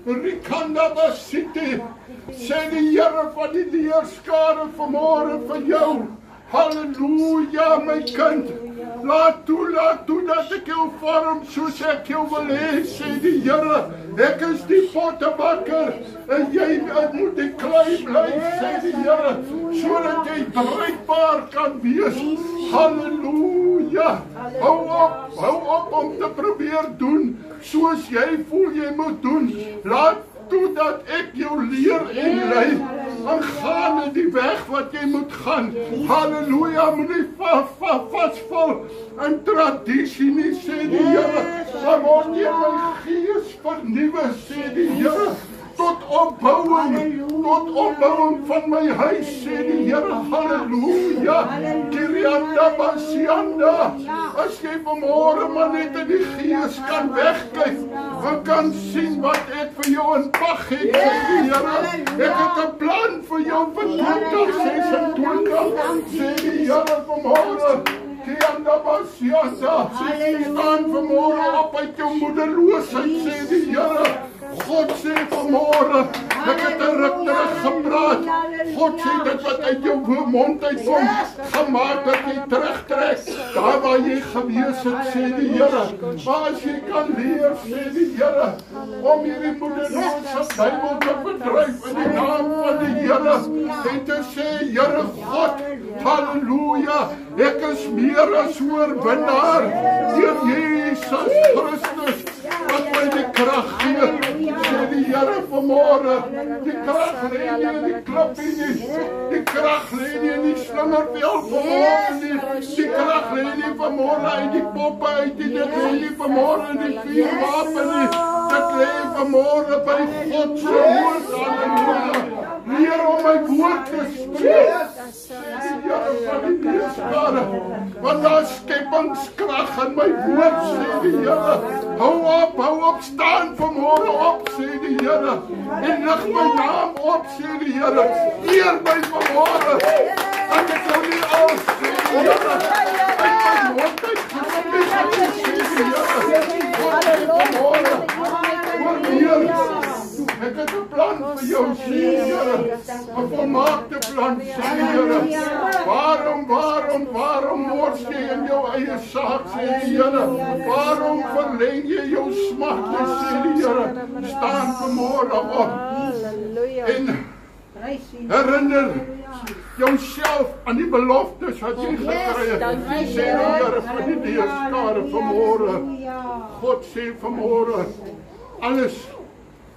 Rikanda Basiti, sê die Here van die leerskare vanmôre vir jou. Halleluja, my kind. Laat toe dat ek jou vorm soos ek jou wil hê, sê die Here. Ek is die pottebakker en jy moet die klei bly, sê die Here, sodat jy bruikbaar kan wees. Halleluja. Hou op om te probeer doen soos jy voel jy moet doen. Laat toe dat ek jou leer en lei. En gaan in die weg wat jy moet gaan. Halleluja, moet nie vasval in tradisie nie, sê die Here. Maar word jy my gees vernuwe, sê die Here. Tot opbouwing van my huis, sê die Here. Halleluja. Kirianda Basianda. As jy vanmôre maar net in die gees kan wegkyk, en kan sien wat ek vir jou in pag het, sê die Here. Ek het 'n plan vir jou vir 2026, sê die Here vanmôre. Kirianda Basianda. Staan vanmôre op uit jou moederloosheid, sê die Here. God sê vanmôre, ek het 'n ruk terug gepraat. God sê dit wat uit jou mond uitkom, gemaak dat jy terugtrek. Daar waar jy gewees het, sê die Here. Maar as jy kan leer, sê die Here, om hierdie moederlose duiwel te verdryf in die naam van die Here. En te sê, Here God, halleluja, ek is meer as oorwinnaar deur Jesus Christus, wat my die krag gee. Sê die Here vanmôre, die krag lê nie in die klippie nie, die krag lê nie in die slingervel vanmôre nie, die krag lê nie vanmôre uit die poppe uit die dit lê nie vanmôre in die vuurwapen nie, dit lê vanmôre by God se woord. Halleluja. Leer om my woord te spreek, sê die Here van die leerskare, want daar is skepingskrag in my woord, sê die Here. Hou op, staan vanmôre op, sê die Here, en lig my naam op, sê die Here. Eer my vanmôre, dat ek jou nie al, sê die Here, uit my jou sien, Here. 'n volmaakte plan, sê die Here. Waarom mors jy in jou eie saak, sê die Here? Waarom verleng jy jou smarte, sê die Here? Staan vanmôre op en herinner jouself aan die beloftes wat jy gekry het. Sê die Here vir die leerskare vanmôre. God sê vanmôre, alles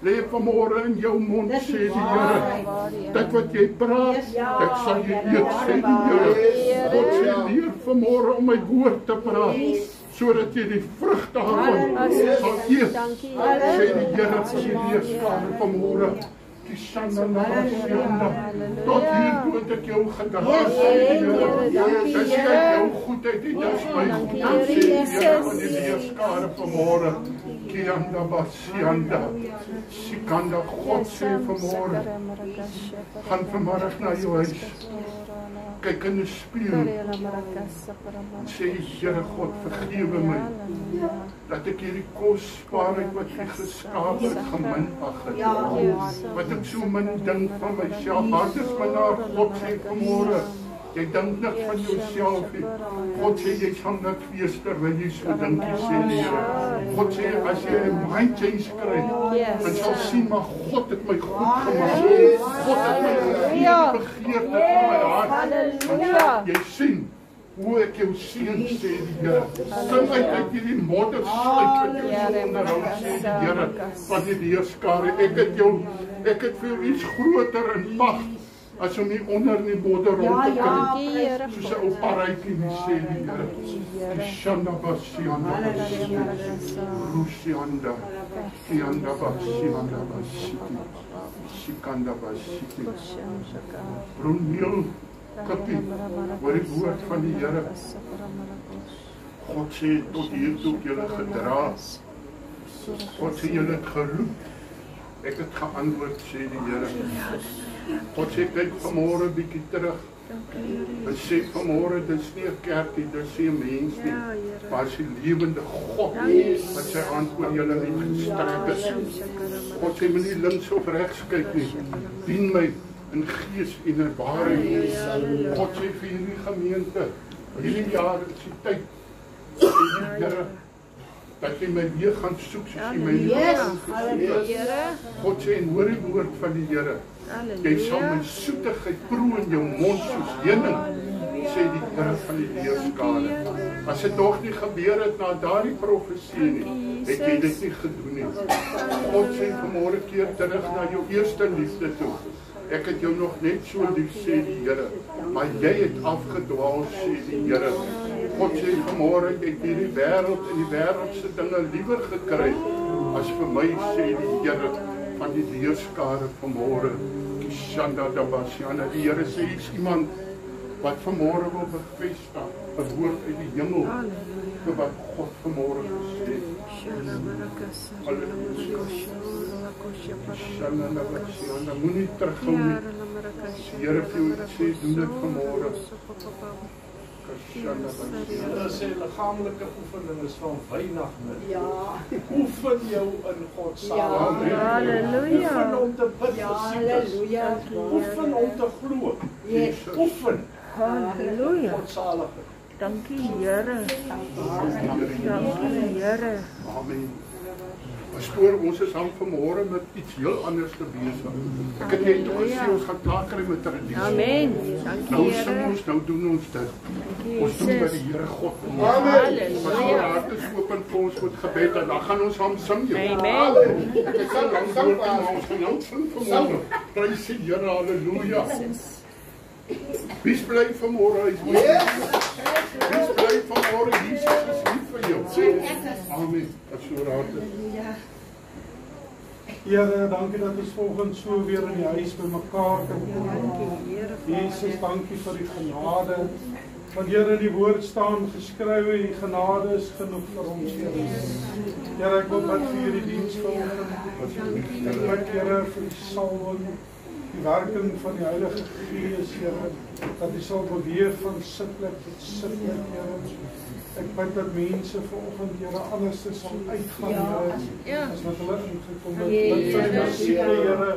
lê vanmôre in jou mond, sê die Here. Dit wat jy praat, dit sal jy eet, sê die Here. God sê leer vanmôre om my woord te praat, sodat jy die vrug daarvan sal eet, sê die Here vir die leerskare vanmôre. Tot hier toe het ek jou gedra, sê die Here. Dis jy jou goedheid, dit is my goedheid, sê die Here van die leerskare vanmôre. Kianda Basianda, Sikanda, God sê vanmôre, gaan vanmôre na jou huis, kyk in die spieël, en sê, Here God, vergewe my, dat ek hierdie kosbaarheid wat jy geskaap het, geminag het, wat ek so min dink van myself, hart is my naar God sê vanmôre, jy dink niks van jouself nie. God sê, jy sal niks wees terwyl jy so dink, jy sê die Here. God sê, as jy 'n mind change kry, dan sal sien, maar God het my goed gemaak. God het my begeerte van my hart. Jy sien hoe ek jou seën, sê die Here. Sing uit hierdie modder sluit wat jou so onderhou, sê die Here, van die leerskare. Ek het vir jou iets groter in mag, as om nie onder die modder rond te kry, soos 'n ou parytjie, sê die Here. Shanda Basianda, Rusianda, Kianda Basianda, Sikanda Basiti, Brunil, Kapie, hoor die woord van die Here. God sê, tot hier toe julle gedra, God sê, julle het geroep, ek het geantwoord, sê die Here. God sê, kyk vanmôre bietjie terug. En sê vanmôre, dis nie 'n kerkie, dis nie 'n mens nie, maar is die lewende God wat sy hand oor julle uitgestrek het. God sê, moenie links of regs kyk nie. Dien my in gees en in waarheid. God sê vir hierdie gemeente, hierdie jaar is die tyd, sê die Here, dat jy my weer gaan soek, soos jy my weer gaan soek. God sê, en hoor die woord van die Here. Jy sal my soetigheid proe in jou mond soos heuning, sê die Here van die leerskare. As dit nog nie gebeur het na daardie profesie nie, het jy dit nie gedoen nie. God sê vanmôre keer terug na jou eerste liefde toe. Ek het jou nog net so lief, sê die Here, maar jy het afgedwaal, sê die Here. God sê vanmôre, ek het hierdie wêreld en die wêreldse dinge liewer gekry, as vir my, sê die Here van die leerskare vanmôre. Kishanda Dabasiana, die Here sê, is iemand wat vanmôre wil bevestig, 'n woord uit die hemel, vir wat God vanmôre gesê het. Halleluja. Moenie terughou nie. Die Here vir jou sê, doen dit vanmôre. Hulle sê liggaamlike oefening is van weinig nut. Oefen jou in God se naam. Halleluja. Oefen om te bid vir siektes. Oefen om te glo. Oefen. Halleluja. God salige. Dankie Here. Dankie Here. Amen. Pastoor, ons is aan vanmôre met iets heel anders te besig. Ek het net gesê ons gaan klaar kry met tradisie. Amen. Dankie Nou Here. sing ons, nou doen ons dit. Ons doen by die Here God. Halleluja. Ons hart is open vir ons met gebed en dan gaan ons hom sing. Amen. Ek kan lank woord maar ons gaan nou sing vanmôre. Prys die Here, halleluja. Wees bly vanmôre, hy is mooi. Wees bly vanmôre, Jesus is lief vir jou. Amen. As so raad is. Here, dankie dat ons volgens so weer in die huis by mekaar kan kom. Jesus, dankie vir die genade. Want Here, in die woord staan geskrywe, die genade is genoeg vir ons, Here. Here, ek wil bid vir hierdie diens vanoggend. Ek bid, Here, vir die salwing, die werking van die Heilige Gees, Here, dat die sal beweeg van sitplek tot sitplek, Here. Ek bid dat mense vanoggend, Here, anders sal uitgaan, Here, as wat hulle ingekom het. Bid vir die musiek, Here,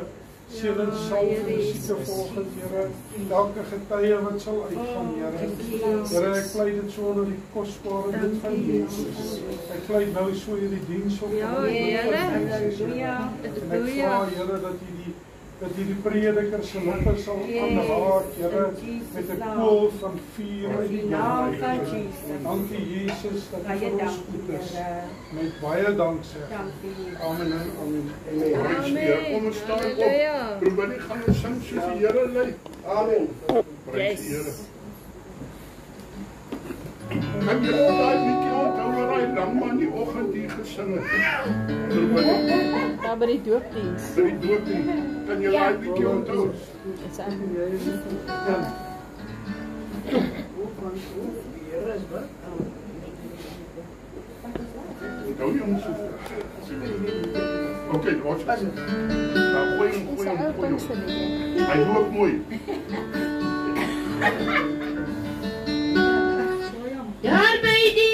Seën en salf vir die sieke volgend, Here. Elke getuie wat sal uitgaan, Here. Here, ek pleit dit so onder die kosbare bloed van Jesus. Ek pleit nou so hierdie diens op. Ja, Here. En ek vra, Here, dat hierdie prediker se lippe sal aanraak, Here, met 'n koel van vuur uit die naam van Jesus. Dankie Jesus dat U vir ons goed is. Met baie dank sê. Amen en amen. Kom ons staan op. Probeer nie gaan ons sing soos die Here lei. Amen. Prys die Here. Kan jy daai bietjie onthou oor daai lang man die oggend hier gesing het? Ja, by die doopdiens. By die doopdiens. Kan jy daai bietjie onthou? Dit's aan. Onthou jy ons? Okay, watch. Nou gooi hom. Hy loop mooi. Daar by die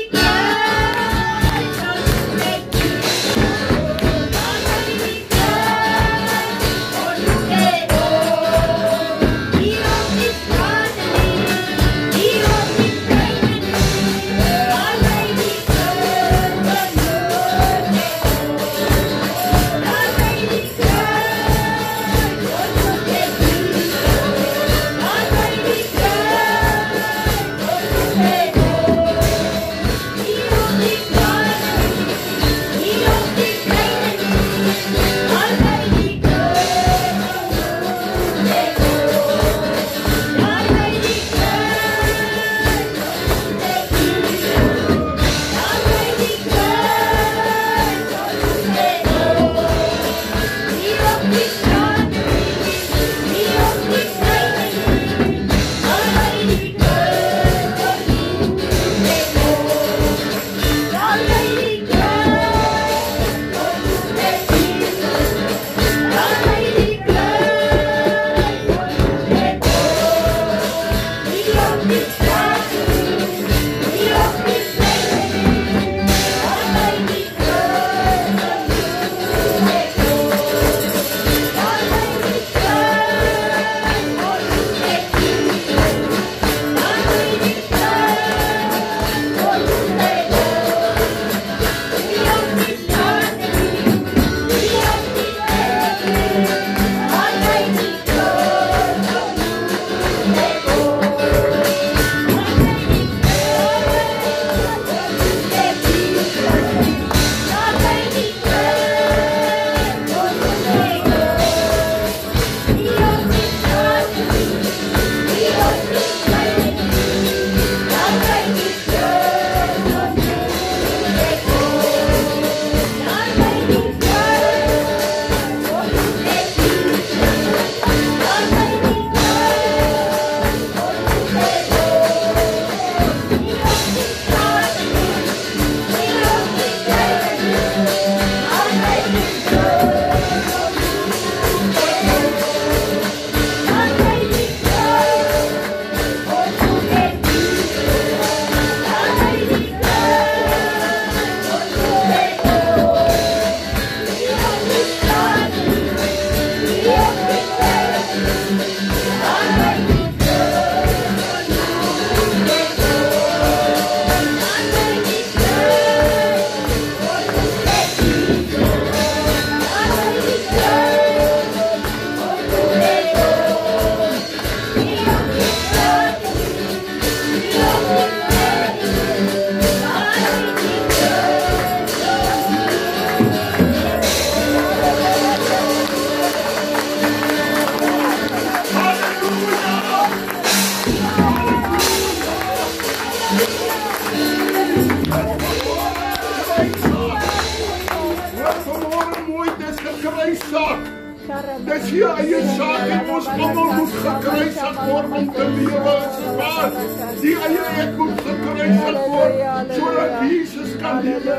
Dis hier eie saak en ons almal moet gekruisig word om te lewe as waar. Die eie ek moet gekruisig word sodat Jesus kan lewe.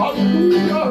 Halleluja.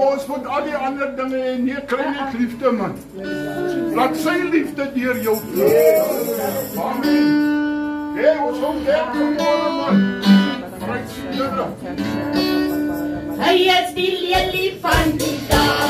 ons moet al die ander dinge hê, nee, kry net liefde man. Laat sy liefde deur jou vloei. Amen. Hey, ons hom werk vanmôre man. Prys die Here. Hy is die lelie van die dal.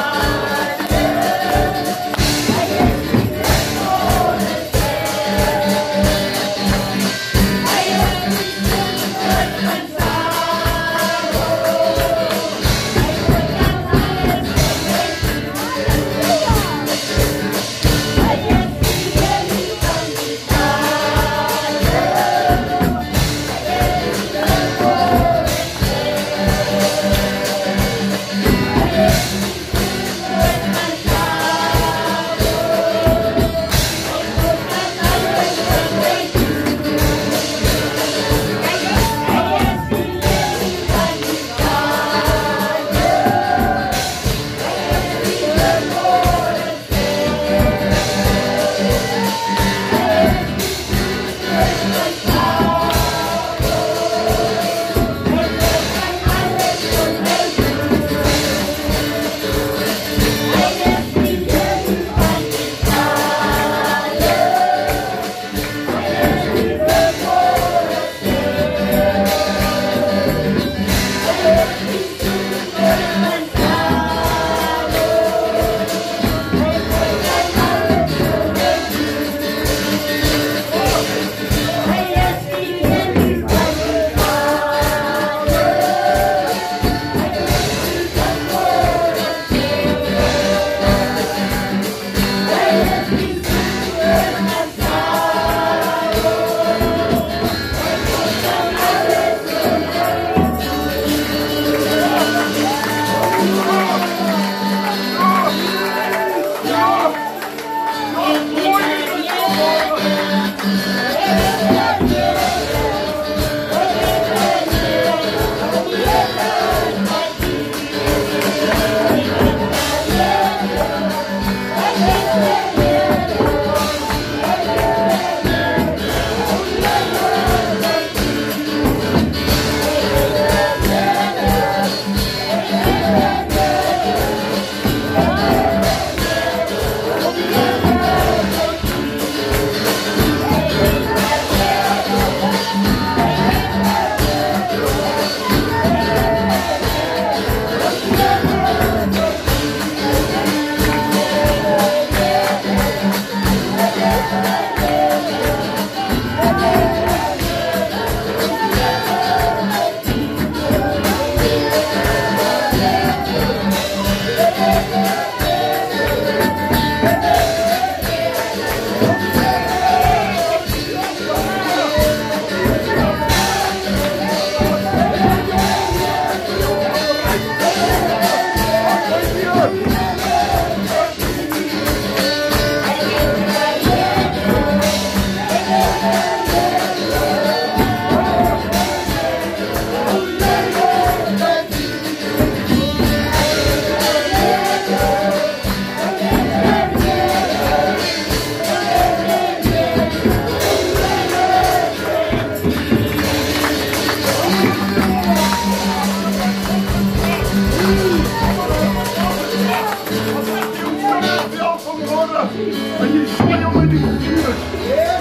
En jy sê jou met die vuur.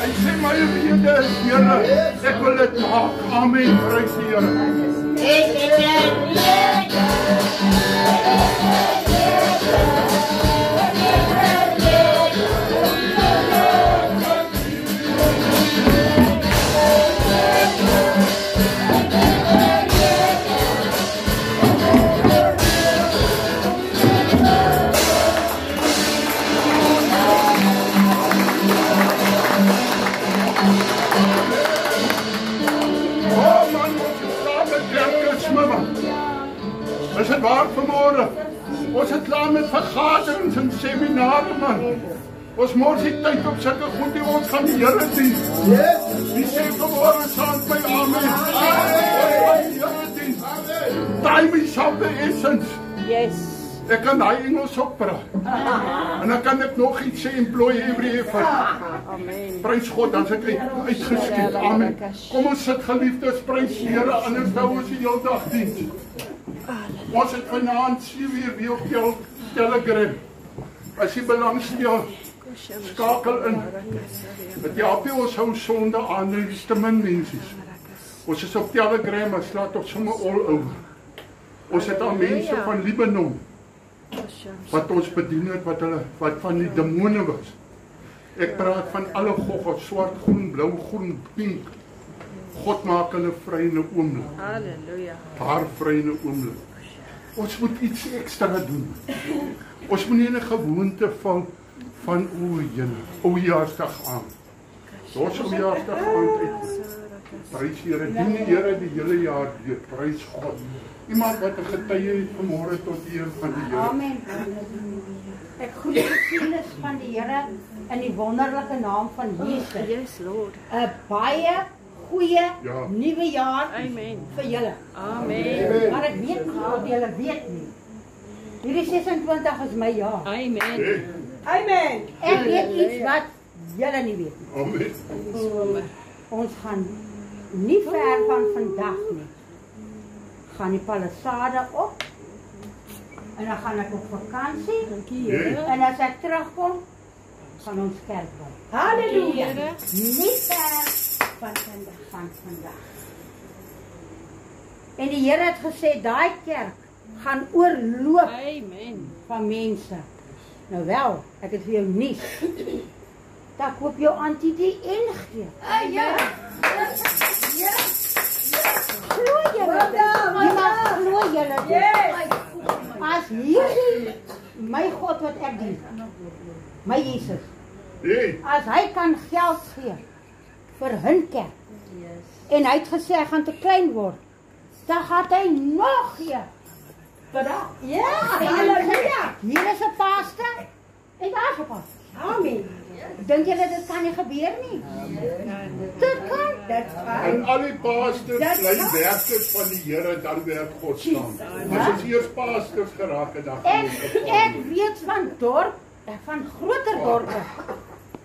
En sê my rede is Here, ek wil dit maak. Amen. Prys die Here. Is het waar vanmorgen? Ons het klaar met vergaderings en seminare, man. Ons mors die tyd op sulke goed die ons gaan die Here dien. Die sê vanmorgen saam by Amen. Ons gaan die Here dien. Time is of the essence. Yes. Ek kan die Engels ook praat. En dan kan ek nog iets sê, employ every effort. Amen. Prys God, dan is ek uitgeskiet. Amen. Kom ons sit geliefdes, prys die Here, anders nou ons die hele dag dien. Ons het vanaand 7 uur weer op Telegram. As jy belangstel, skakel in. Met Japie ons hou sonde aan, dis te min mense. Ons is op Telegram, ons laat ons sommer all over. Ons het al mense van Libanon wat ons bedien het, wat van die demone was. Ek praat van alle gogga, swart, groen, blou, groen, pink. God maak hulle vry in 'n oomblik. Halleluja. Haar vry in 'n oomblik. Ons moet iets ekstra doen. Ons moet nie in 'n gewoonte val van oujaarsdag aan. Ons oujaarsdag aan uit. Prys Here, dien die Here die hele jaar deur. Prys God. Iemand wat 'n getuie het vanmôre tot eer van die Here. Amen. Ek groet die sielers van die Here in die wonderlike naam van Jesus. Yes, Lord. 'n Baie goeie nuwe jaar vir julle. Amen. Maar ek weet nie of julle weet nie. Hierdie 26 is my jaar. Amen. Amen. Ek weet iets wat julle nie weet nie. Amen. Ons gaan nie ver van vandag nie. Gaan die Palisade op. En dan gaan ek op vakansie. Dankie Here. En as ek terugkom, gaan ons kerk bou. Halleluja. Nie ver van vandag. En die Here het gesê daai kerk gaan oorloop van mense. Nou wel, ek het vir jou nuus. Dan koop jou auntie die NG. Ja. Glo julle dit? Glo julle dit? As hierdie my God wat ek dien, my Jesus, as hy kan geld gee vir hun kerk, en hy het gesê hy gaan te klein word, dan gaan hy nog gee. Ja, halleluja. Hier is 'n pastor en daar is 'n pastor. Amen. Dink julle dit kan nie gebeur nie? Dit kan. En al die pastors bly werkers van die Here, dan werk God staan. As ons eers pastors geraak het, dan ek weet van dorp, van groter dorpe,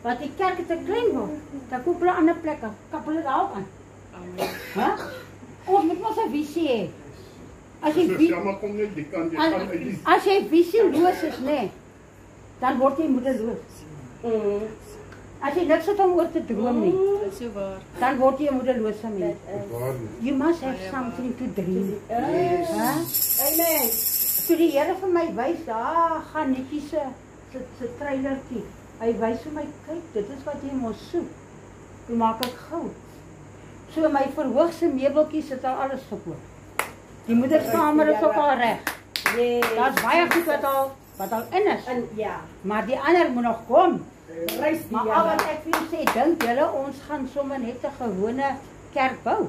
wat die kerk te klein word, dan koop hulle ander plekke, kap hulle daar aan. Ons moet mos 'n visie hê. As jy visieloos is, nee, dan word jy moedeloos. As jy niks het om oor te droom nie, dan word jy 'n moedelose mens. You must have something to dream. Amen. Toe die Here vir my wys, daar gaan netjie se trailertjie. Hy wys vir my, kyk, dit is wat jy mos soek. Toe maak ek gou. So my verhoogse meubeltjies het al alles gekoop. Die moederkamer is ook al reg. Daar's baie goed wat al in is. Maar die ander moet nog kom. Maar al wat ek vir julle sê, dink julle ons gaan sommer net 'n gewone kerk bou?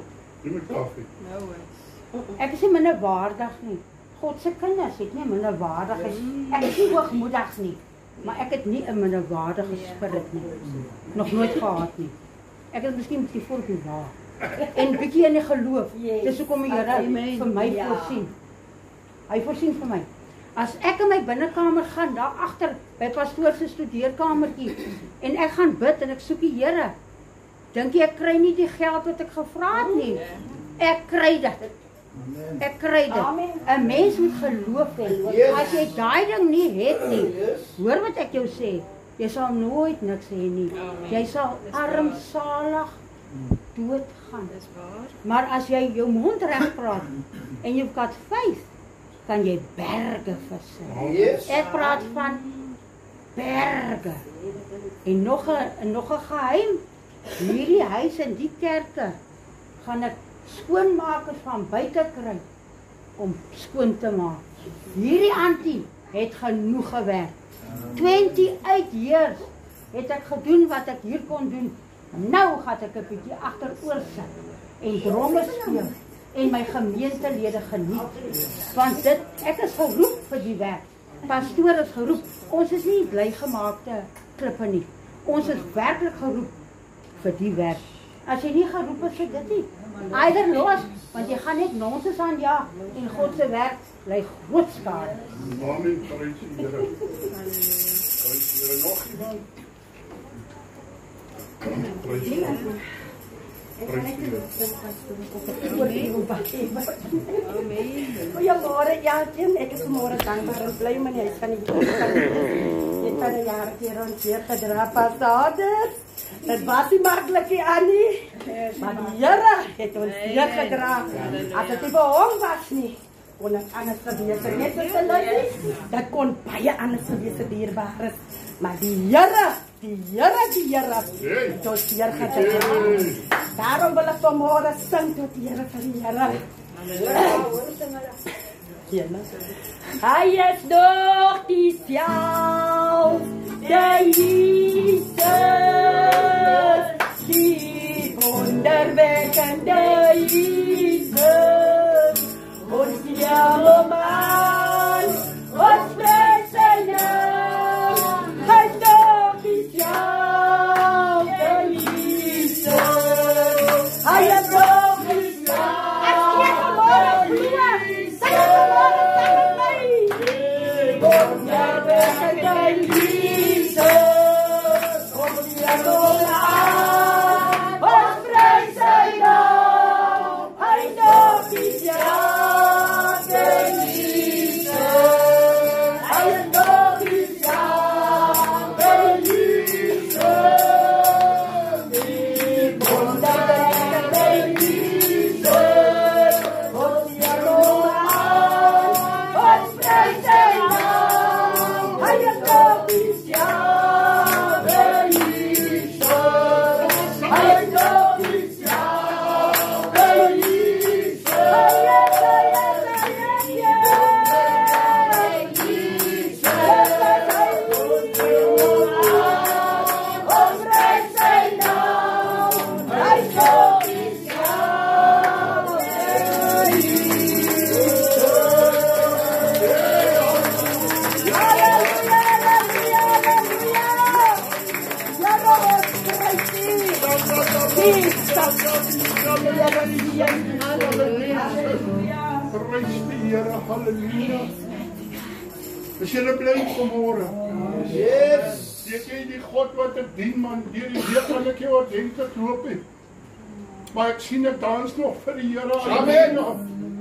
Ek is nie minderwaardig nie. God se kinders het nie minderwaardigheid. Ek is nie hoogmoedig nie, maar ek het nie 'n minderwaardige spirit nie. Nog nooit gehad nie. Ek het miskien 'n bietjie voorbeeld daar. En bietjie in die geloof. Dis hoekom die Here vir my voorsien. Hy voorsien vir my. As ek in my binnekamer gaan, daar agter by pastoor se studeerkamertjie, en ek gaan bid en ek soek die Here, dink jy ek kry nie die geld wat ek gevra het nie? Ek kry dit. Ek kry dit. 'n Mens moet geloof hê. As jy daai ding nie het nie, hoor wat ek jou sê, jy sal nooit niks hê nie. Jy sal armsalig doodgaan. Maar as jy jou mond reg praat en you've got faith, kan jy berge versit. Ek praat van berge. En nog 'n geheim. Hierdie huis en die kerke gaan ek skoonmakers van buite kry om skoon te maak. Hierdie auntie het genoeg gewerk. 28 years het ek gedoen wat ek hier kon doen. Nou gaan ek 'n bietjie agteroor sit en dromme speel en my gemeentelede geniet. Want ek is geroep vir die werk. Pastoor is geroep. Ons is nie blygemaakte klippe nie. Ons is werklik geroep vir die werk. As jy nie geroep is vir dit nie, eider los, want jy gaan net nonsens aan en God se werk lê groot skade. Amen, prys die Here. Prys die Here. Nog iemand? Prys die Here. Prys die Here. Amen. Goeiemôre elkeen. Ek is vanmôre dankbaar en bly met die huis van die Here. Dit het 'n jaar keer rond weer gedra passades. Dit was nie maklik nie, Annie. Maar die Here het ons weer gedra. As dit nie vir hom was nie, kon ek anders gewees het. Net soos hulle, dat kon baie anders gewees het, dierbares. Maar die Here het ons weer gedra. Daarom wil ek vanmôre sing tot die Here vir die Here. Hij is nog diezelfde Jezus, die wonderwerkende Jezus, ons jonge man, ons prijst zijn naam. Hij is nog diezelfde Jezus, hij is nog Halleluja. Is julle bly vanmôre? Yes. Jy ken die God wat ek dien, man. Deur die week kan ek jou ordentlik loop hê. Maar ek sien ek dans nog vir die Here. Amen.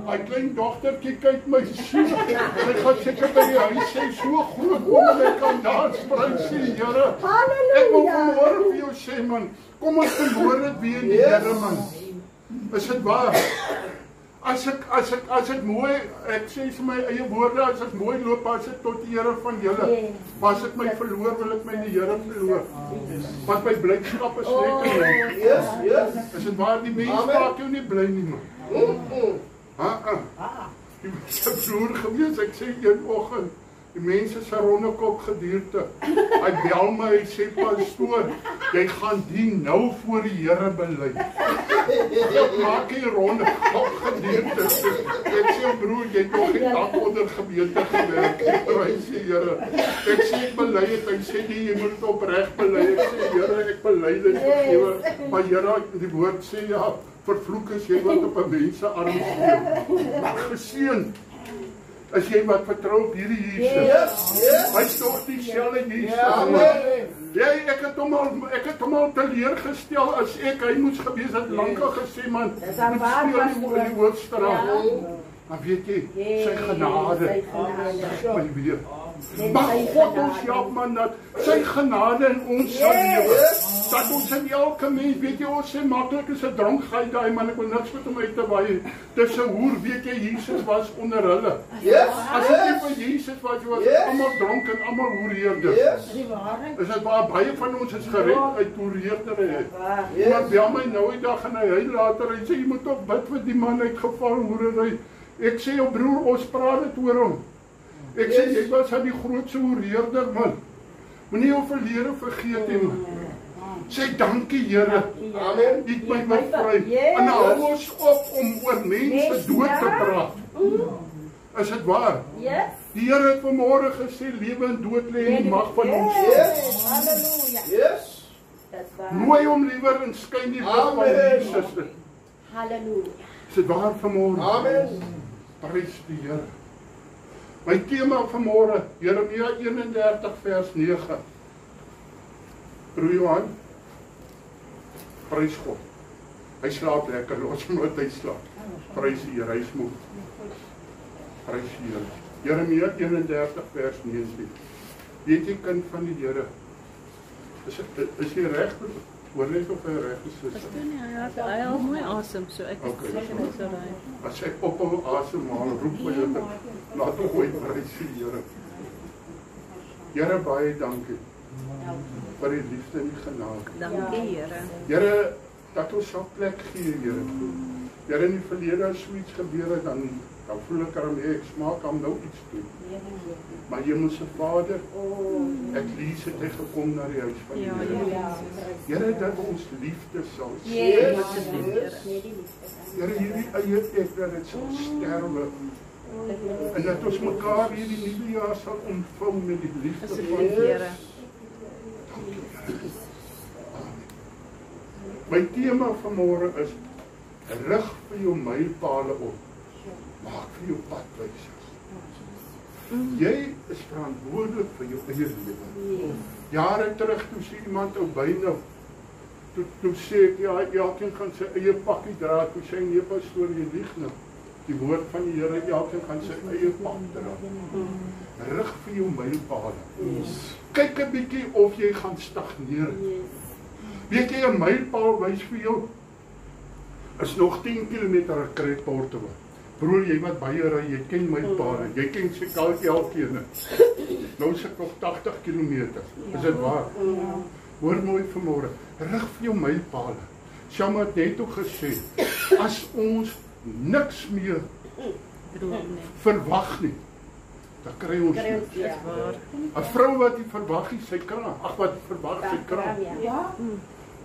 My klein dogtertjie kyk my so. Sy gaan seker by die huis sê so groot kom en ek kan dans, prys die Here. Halleluja. Ek wil vanmôre vir jou sê, man, kom ons verhoor dit weer in die Here, man. Is dit waar? As ek mooi, ek sê vir my eie woorde, as ek mooi loop, as ek tot die Here van julle, as ek my verloor, wil ek my in die Here verloor. Want my blydskap is net in hom. Yes. Is dit waar, die mens maak jou nie bly nie, man. Die mense vroeger gewees, ek sê een oggend, die mense se rondekop gedeelte. Hy bel my, hy sê, pastoor, jy gaan die nou voor die Here bely. Ek maak die rondekop gedeelte. Ek sê, broer, jy het nog nie dag onder gemeente gewerk. Prys die Here. Ek sê, ek bely het, hy sê, jy moet het opreg bely. Ek sê, Here, ek bely dit vergewe. Maar Here, die woord sê, ja, vervloek is jy wat op 'n mens se arm speel. Maar geseën is jy wat vertrou op hierdie Jesus. Hy is nog dieselfde Jesus. Ek het hom al teleurgestel as hy moes gewees het lankal gesê, man, moet speel in die Hoofstraat. Maar weet jy, sy genade my weer. Maar God ons help, man, dat sy genade in ons sal lewe. Dat ons in elke mens, weet jy, ons sê maklik is 'n dronkheid daai, man, ek wil niks met hom uit te waai. Dis 'n hoer, weet jy, Jesus was onder hulle. As dit nie vir Jesus was, jy was almal dronk en almal hoereerders. Is dit waar baie van ons is gered uit hoereerdery. Maar bel my nou die dag en hy later, hy sê, jy moet ook bid vir die man uitgeval hoerery. Ek sê, jou broer, ons praat dit oor hom. Ek sê, jy was aan die grootste hoereerder, man. Moenie jou verlede vergeet nie, man. Sê dankie, Here. Amen. U het my bevry. En nou hou ons op om oor mense dood te praat. Is dit waar? Die Here het vanmôre gesê, lewe en dood lê in die mag van ons. Halleluja. Nooi hom liewer en skyn die lig van Jesus. Halleluja. Is dit waar vanmôre? Amen. Prys die Here. My tema vanmôre, Jeremia 31 vers 9. Broer Johan, prys God. Hy slaap lekker, los hom uit hy slaap. Prys die Here, hy is moeg. Prys die Here. Jeremia 31 vers 19. Weet jy kind van die Here? Is jy reg? Hoor net of hy reg is. Hy haal mooi asem, so ek Okay, seker dis reg. As ek ophou asemhaal, roep my dit. Laat hom ooit prys die Here. Here, baie dankie vir die liefde en die genade. Dankie, Here. Here, dat ons sal plek gee, Here. Here, in die verlede as so iets gebeur het, dan voel ek ek smaak aan nou iets toe. Maar Hemelse Vader, ek lees het hy gekom na die huis van die Here. Here, dat ons liefde sal Here. Here, hierdie eie ek dat dit sal sterwe. En dat ons mekaar hierdie nuwe jaar sal ontvou met die liefde van Here. My tema vanmôre is rig vir jou mylpale op. Maak vir jou padwysers. Jy is verantwoordelik vir jou eie lewe. Jare terug toe sê iemand ou byna toe sê ek ja, elkeen gaan sy eie pakkie dra. Toe sê nee pastoor, jy lieg nou. Die woord van die Here, elkeen gaan sy eie pad dra. Rig vir jou mylpale. Kyk 'n bietjie of jy gaan stagneer. Weet jy 'n mylpaal wys vir jou is nog 10 km Kruitpoort toe. Broer, jy wat baie ry, jy ken mylpale. Jy ken seker elkeen. Nou is ek nog 80 km. Is dit waar? Hoor mooi vanmôre. Rig vir jou mylpale. Shama het net ook gesê, as ons niks meer verwag nie, dan kry ons niks. 'n vrou wat nie verwag nie, sy kraam. Ag, wat verwag sy kraam.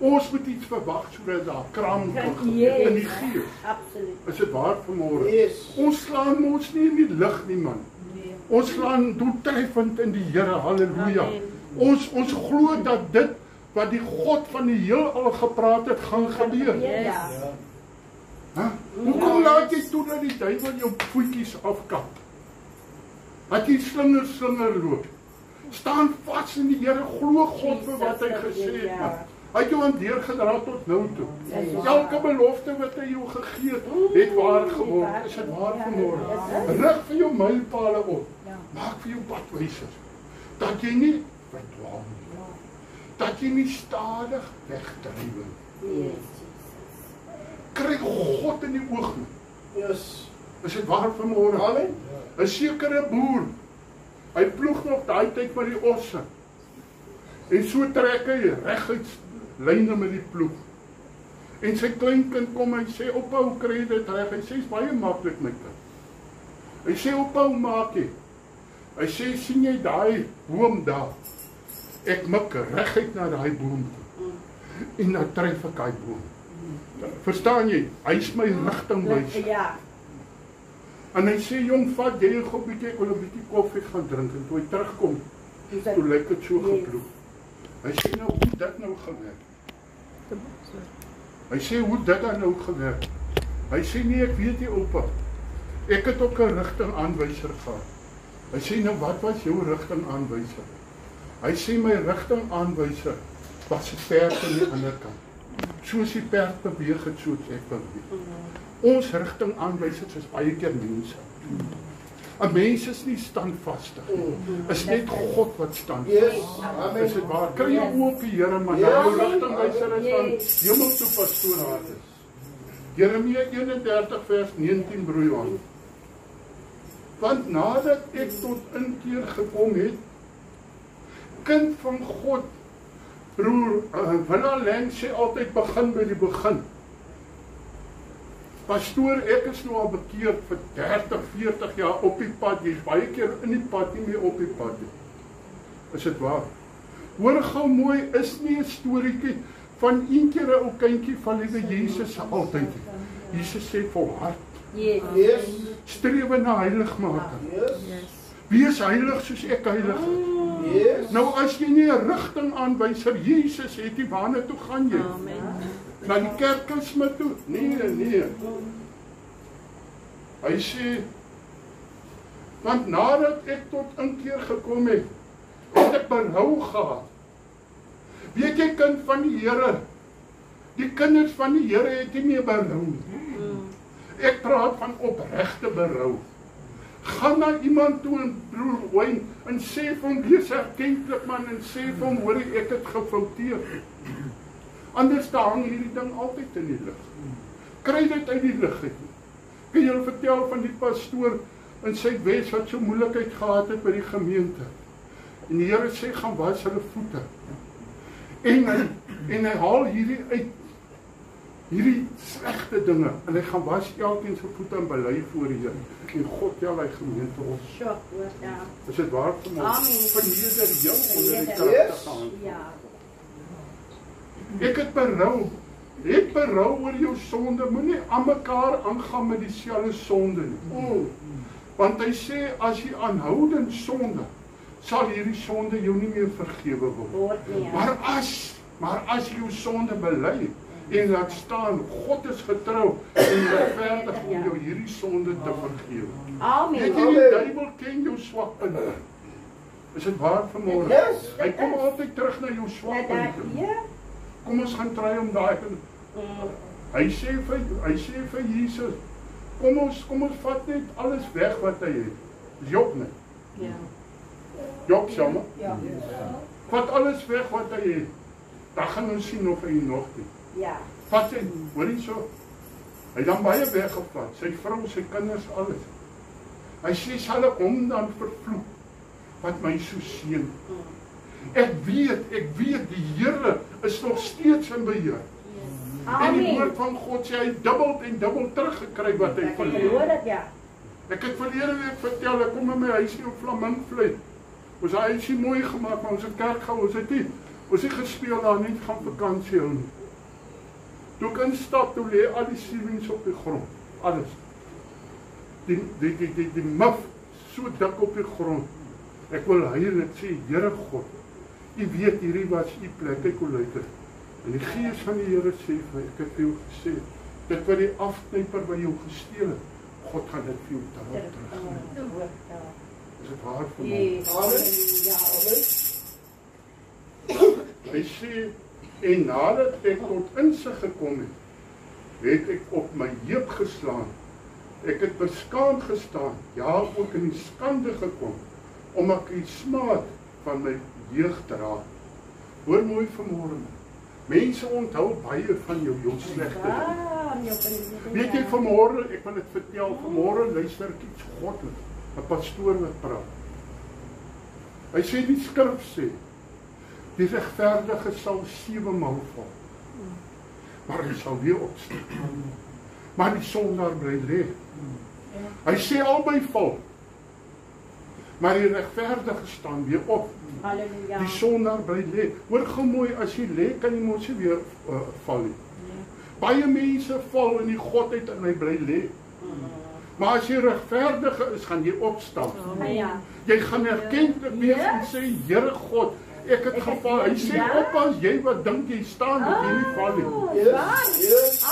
Ons moet iets verwag sodat daar kraam kom in die gees. Absoluut. Is dit waar vanmôre? Ons slaan ons nie in die lug nie, man. Ons slaan doeltreffend in die Here. Halleluja. Ons glo dat dit wat die God van die heelal gepraat het, gaan gebeur. Hoekom laat jy toe dat die duiwel jou voetjies afkap? Dat jy slinger loop. Staan vas in die Here, glo God vir wat hy gesê het, man. Hy het jou aandeurgedra tot nou toe. Elke belofte wat hy jou gegee het waar geword. Is dit waar vanmôre? Rig vir jou mylpale op. Maak vir jou padwysers. Dat jy nie verdwaal nie. Dat jy nie stadig wegdryf nie. Kry God in die oog. Is dit waar vanmôre? Amen. 'n sekere boer. Hy ploeg nog daai tyd met die osse. En so trek hy reguit lyne met die ploeg. En sy kleinkind kom en sê, ophou, kry dit reg. Hy sê, is baie maklik my kind. Hy sê, ophou, maak jy. Hy sê, sien jy daai boom daar? Ek mik reguit na daai boom toe. En dan tref ek daai boom. Verstaan jy? Hy is my rigtingwys. Ja. En hy sê, jong, vat jy gou 'n bietjie, ek wil 'n bietjie koffie gaan drink. En toe hy terugkom, toe lyk dit so geploeg. Hy sê nou, hoe dit nou gewerk? Hy sê, hoe dit dan nou gewerk? Hy sê, nee, ek weet nie, oupa. Ek het ook 'n rigtingaanwyser gehad. Hy sê, nou, wat was jou rigtingaanwyser? Hy sê, my rigtingaanwyser was 'n perd aan die ander kant. Soos die perd beweeg het, soos ek beweeg. Ons rigtingaanwysers is baie keer mense. 'n Mens is nie standvastig nie. Is net God wat standvastig is. Is dit waar? Kry jou oë op die Here, man. Jou rigtingwyser is van hemel toe pastoor is. Jeremia 31 vers 19 broei aan. Want nadat ek tot inkeer gekom het, kind van God, broer, Willa Lang sê altyd begin by die begin. Pastoor, ek is nou al bekeerd vir 30, 40 jaar op die pad. Jy is baie keer in die pad, nie meer op die pad nie. Is dit waar? Hoor gou mooi, is nie 'n storieetjie van een keer 'n ou kindjie van liewe Jesus altyd. Jesus sê volhard. Yes. Streef na heiligmaking. Wees heilig soos ek heilig is. Yes. Nou as jy nie 'n rigtingaanwyser Jesus het, nie, waarna toe gaan jy? Amen. Na die kerkisme toe? Nee. Hy sê, want nadat ek tot inkeer gekom het, het ek berou gehad. Weet jy, kind van die Here, die kinders van die Here het nie meer berou nie. Ek praat van opregte berou. Gaan na iemand toe en broer Wayne en sê vir hom, wees erkentlik man, en sê vir hom, hoor ek het gefouteer. Anders dan hang hierdie ding altyd in die lug. Kry dit uit die lug uit. Kan julle vertel van die pastoor in Suidwes wat so moeilikheid gehad het by die gemeente. En die Here sê, gaan was hulle voete. En hy haal hierdie uit, hierdie slegte dinge, en hy gaan was elkeen sy voete en bely voor die Here. En God tel hy gemeente op. Is dit waar vir my? Verneder jou onder die kragtige hand. Ja. Ek het berou. Het berou oor jou sonde. Moenie aan mekaar aangaan met dieselfde sonde nie. Want hy sê, as jy aanhoudend sonde, sal hierdie sonde jou nie meer vergewe word. Maar as jy jou sonde bely en laat staan, God is getrou en regverdig om jou hierdie sonde te vergewe. Amen. Weet jy, die duiwel ken jou swakpunte. Is dit waar vanmôre? Hy kom altyd terug na jou swakpunte. Kom ons gaan try om daai. Hy sê vir Jesus, kom ons vat net alles weg wat hy het. Dis Job net. Ja. Job sommer. Ja. Vat alles weg wat hy het. Dan gaan ons sien of hy nog nie. Ja. Vat hy, hoor jy so? Hy het dan baie weggevat, sy vrou, sy kinders, alles. Hy sê, sal ek hom dan vervloek, wat my so seën. Ek weet, die Here is nog steeds in beheer. En die woord van God sê, hy dubbel en dubbel teruggekry wat hy verloor. Ek het verlede week vertel, ek kom in my huisie op Flaminvlei. Ons het huisie mooi gemaak, maar ons het kerk gehou, ons het gespeel daar, net gaan vakansie hou nie. Toe ek instap, toe lê al die siewings op die grond, alles. Die muf, so dik op die grond. Ek wil huil, ek sê, Here God, U weet hierdie was U plek, kyk hoe lyk dit. En die Gees van die Here sê vir my, ek het vir jou gesê, dit wat die afknyper by jou gesteel het, God gaan dit vir jou terug. Is dit waar vir my? Hy sê, en nadat ek tot insig gekom het ek op my heup geslaan. Ek het beskaamd gestaan, ja, ook in die skande gekom, omdat ek die smaad van my jeug dra. Hoor mooi vanmôre. Mense onthou baie van jou slegte dinge. Weet jy vanmôre, ek wil dit vertel, vanmôre luister ek iets goddelik, 'n pastoor wat praat. Hy sê die skrif sê, die regverdige sal 7 maal val, maar hy sal weer opstaan. Maar die sondaar bly lê. Hy sê albei val, maar die regverdige staan weer op. Halleluja. Die sondaar bly lê. Hoor gou mooi, as jy lê, kan jy mos nie weer val nie. Baie mense val in die godheid en hy bly lê. Maar as jy regverdige is, gaan jy opstaan. Jy gaan erkentlik wees en sê, Here God, ek het geval. Hy sê, oppas jy wat dink jy staan, dat jy nie val nie.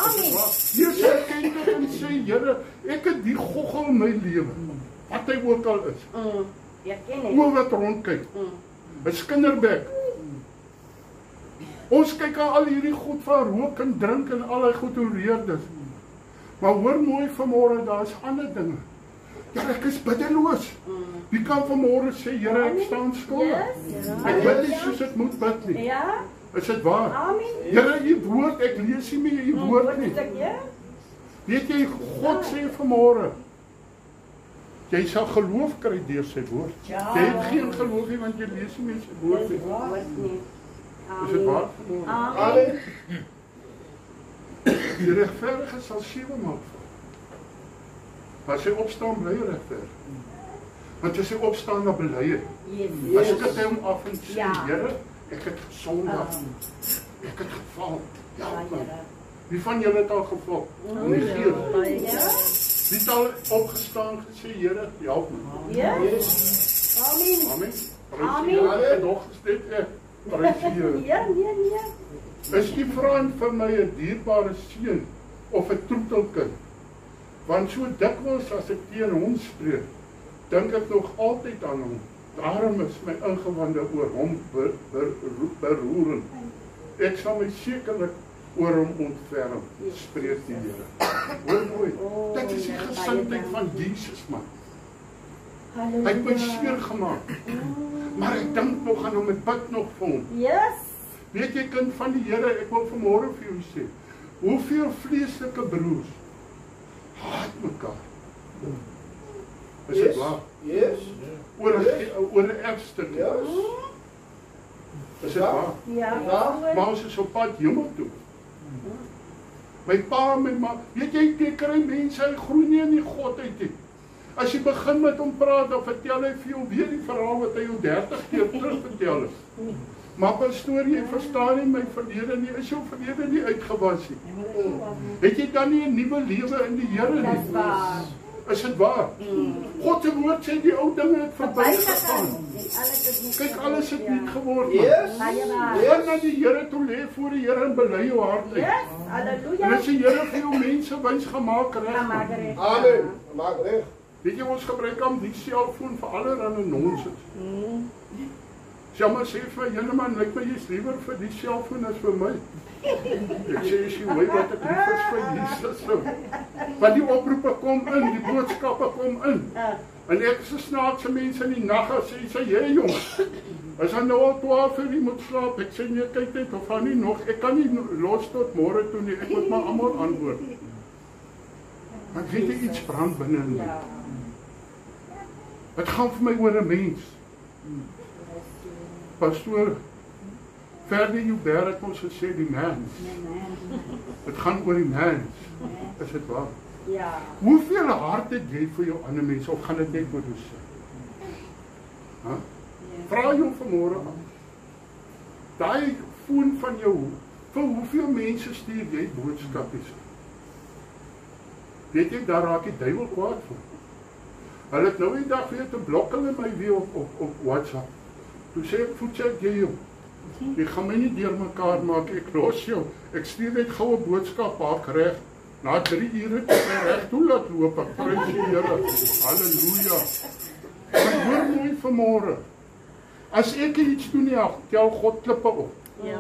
Amen. Jy erkentlik en sê, Here, ek het die goggel in my lewe, wat hy ook al is. Oor wat rondkyk. 'n skinderbek. Ons kyk aan al hierdie goed van rook en drink en al die goed hoe reerdes. Maar hoor mooi vanmôre, daar is ander dinge. Ja, ek is biddeloos. Wie kan vanmôre sê, Here, ek staan skuldig. Ek bid nie soos ek moet bid nie. Is dit waar? Here, U woord, ek lees nie meer U woord nie. Weet jy, God sê vanmôre, jy sal geloof kry deur sy woord. Jy het geen geloof nie, want jy lees nie meer sy woord nie. Is dit waar vanmôre? Amen. Die regverdige sal 7 maal val. As hy opstaan, bly hy regverdig. Want as hy opstaan, dan bly hy. As ek het hom af en sê, Here, ek het gesondig. Ek het geval. Ja, wie van julle het al geval? In die gees. Wie het al opgestaan gesê, Here, help my. Amen. Amen. Nog steeds ek. Is die vriend vir my 'n dierbare seun of 'n troetelkind? Want so dikwels as ek teen hom spreek, dink ek nog altyd aan hom. Daarom is my ingewande oor hom beroerend. Ek sal my sekerlik oor hom ontferm, spreek die Here. Hoor mooi, dit is die gesindheid van Jesus, man. Hy het my seer gemaak. Maar ek dink nog aan hom en bid nog vir hom. Yes. Weet jy, kind van die Here, ek wil vanmôre vir jou sê, hoeveel vleeslike broers haat mekaar. Is dit waar? Yes. Oor 'n erfstuk. Yes. Is dit waar? Ja. Maar ons is op pad hemel toe. My pa, my ma, weet jy, jy kry mense, hy groei nie in die God uit nie. As jy begin met hom praat, dan vertel hy vir jou weer die verhaal wat hy jou 30 keer terug vertel het. Maar pastoor, jy verstaan nie my verlede nie, is jou verlede nie uitgewas nie. Het jy dan nie 'n nuwe lewe in die Here nie? Dis waar. Is dit waar? God se woord sê die ou dinge het verbygegaan. Kyk, alles het nuut geword. Yes. Gaan na die Here toe, lê voor die Here en bely jou hart uit. Yes. Halleluja. En as die Here vir jou mense wys gemaak reg. Amen. Maak reg. Weet jy, ons gebruik hom die selfoon vir allerlei nonsens. Jammer sê vir my, jene man, lyk my jy's liewer vir die selfoon as vir my. Ek sê, as jy hoor wat ek lief is vir Jesus. Want die oproepe kom in, die boodskappe kom in. En ek is 'n snaakse mens in die nag, as sê jy jongens, as hy nou al 12 uur moet slaap, ek sê nee, kyk net, of hy nie nog, ek kan nie los tot môre toe nie, ek moet maar almal antwoord. Maar weet jy, iets brand binne in my. Het gaan vir my oor 'n mens. Pastoor, Ferdi Joubert het ons gesê die mens. Het gaan oor die mens. Is dit waar? Ja. Hoeveel hart het jy vir jou ander mense, of gaan dit net oor jouself? Huh? Vra jou vanmôre af. Daai foon van jou, vir hoeveel mense stuur jy boodskapies? Weet jy, daar raak die duiwel kwaad van. Hulle het nou die dag weer te blok hulle my weer op WhatsApp. Toe sê ek, voetsek jy jou. Jy gaan my nie deur mekaar maak, ek los jou. Ek stuur net gou 'n boodskap, maak reg. Na 3 ure het ek reg toe laat loop, ek prys die Here. Halleluja. Maar hoor mooi vanmôre. As ek iets doen nie, tel God klippe op. Ja.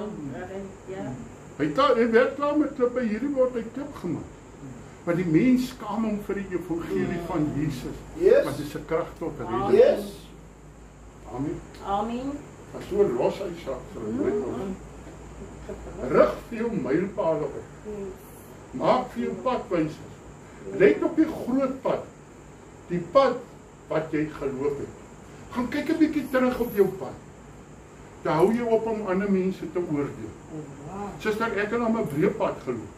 Hy werk klaar met klippe, hierdie word hy klip gemaak. Maar die mens skaam hom vir die evangelie van Jesus. Yes. Want dit is 'n krag tot redding. Yes. Amen. Amen. Maar so los hy sak vir nooit nog. Rig vir jou mylpale op. Maak vir jou padwysers. Let op die groot pad. Die pad wat jy geloop het. Gaan kyk 'n bietjie terug op jou pad. Dan hou jy op om ander mense te oordeel. Suster, ek het aan 'n breë pad geloop.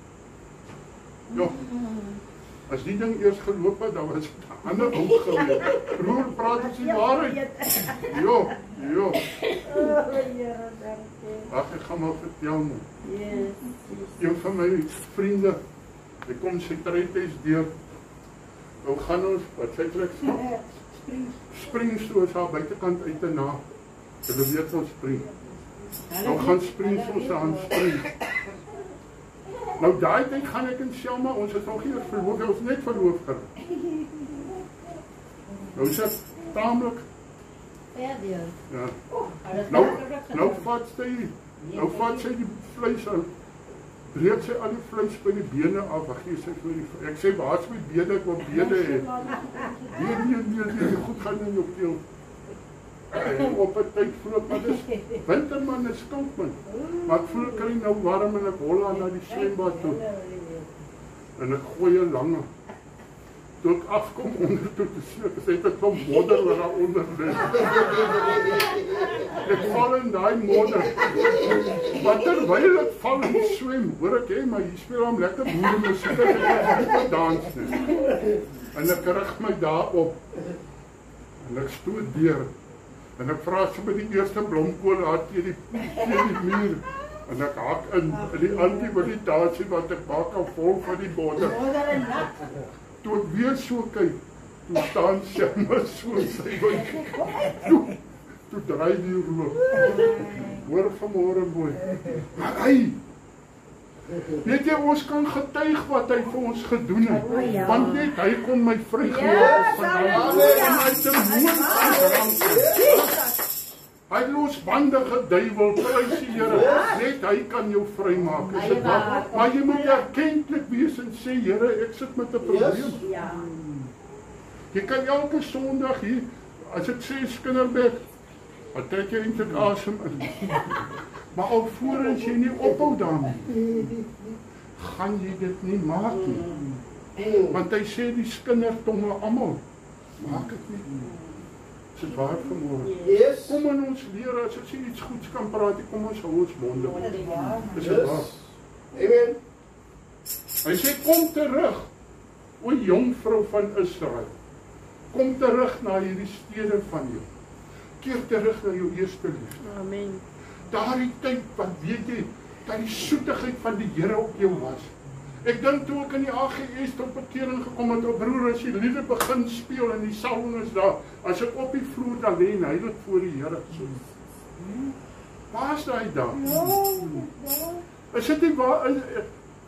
Ja. As die ding eers geloop het, dan was dit 'n ander ou gewees. Broer, praat ons die waarheid. Jo. Ag, ek gaan maar vertel my. Een van my vriende, hy kom sy treites deur. Nou gaan ons, wat sy trek? Springs daar buitekant uit en na. Hulle weet ons spring. Nou gaan Springs ons aan spring. Nou daai tyd gaan ek in Selma, ons is nog nie verloof, ons net verloof geraak. Nou is dit taamlik. Ja. Nou vat sy die vleis aan. Breek sy al die vleis by die bene af. Ek sê, waar is my bene, ek wil bene hê. Nee, goed gaan in jou keel. Op 'n tyd voel ek, maar dis winterman, is koud man. Maar ek voel ek kry nou warm en ek hol aan na die swembad toe. En ek gooi 'n lange. Toe ek afkom onder toe te sê, ek kom modder wat daar onder lê. Ek val in daai modder. Maar terwyl ek val en swem, hoor ek, maar hier speel hom lekker boere musiek, ek kan dans nie. En ek rig my daarop. En ek stoot deur. En ek vra sy met die eerste blomkool haar teen die muur. En ek haak in die anti-meditasie wat ek maak al vol van die modder. Toe ek weer so kyk, toe staan sy maar so sy wyk. Toe draai die rook. Hoor vanmôre mooi. Maar hy, weet jy, ons kan getuig wat hy vir ons gedoen het. Want net hy kon my vrygemaak vandaan. En hy het 'n moord aangerang. Hy losbandige duiwel, prys die Here. Net hy kan jou vrymaak. Is dit waar? Maar jy moet erkentlik wees en sê, Here, ek sit met 'n probleem. Jy kan elke Sondag hier, as ek sê skinderbek, dan trek jy eintlik asem in. Maar alvorens jy nie ophou daarmee, gaan jy dit nie maak nie. Want hy sê die skindertonge almal, maak dit nie. Is dit waar vanmôre? Yes. Kom in ons leer, as jy iets goeds kan praat, kom ons hou ons monde. Is dit waar? Amen. Hy sê, kom terug, o jongvrou van Israel. Kom terug na hierdie stede van jou. Keer terug na jou eerste liefde. Amen. Daardie tyd wat weet jy, dat die soetigheid van die Here op jou was. Ek dink toe ek in die AGS tot bekering gekom het, op broer, as jy liede begin speel en die salwing is daar, as ek op die vloer daar lê en heilig voor die Here. Waar is hy daar? Is dit nie waar,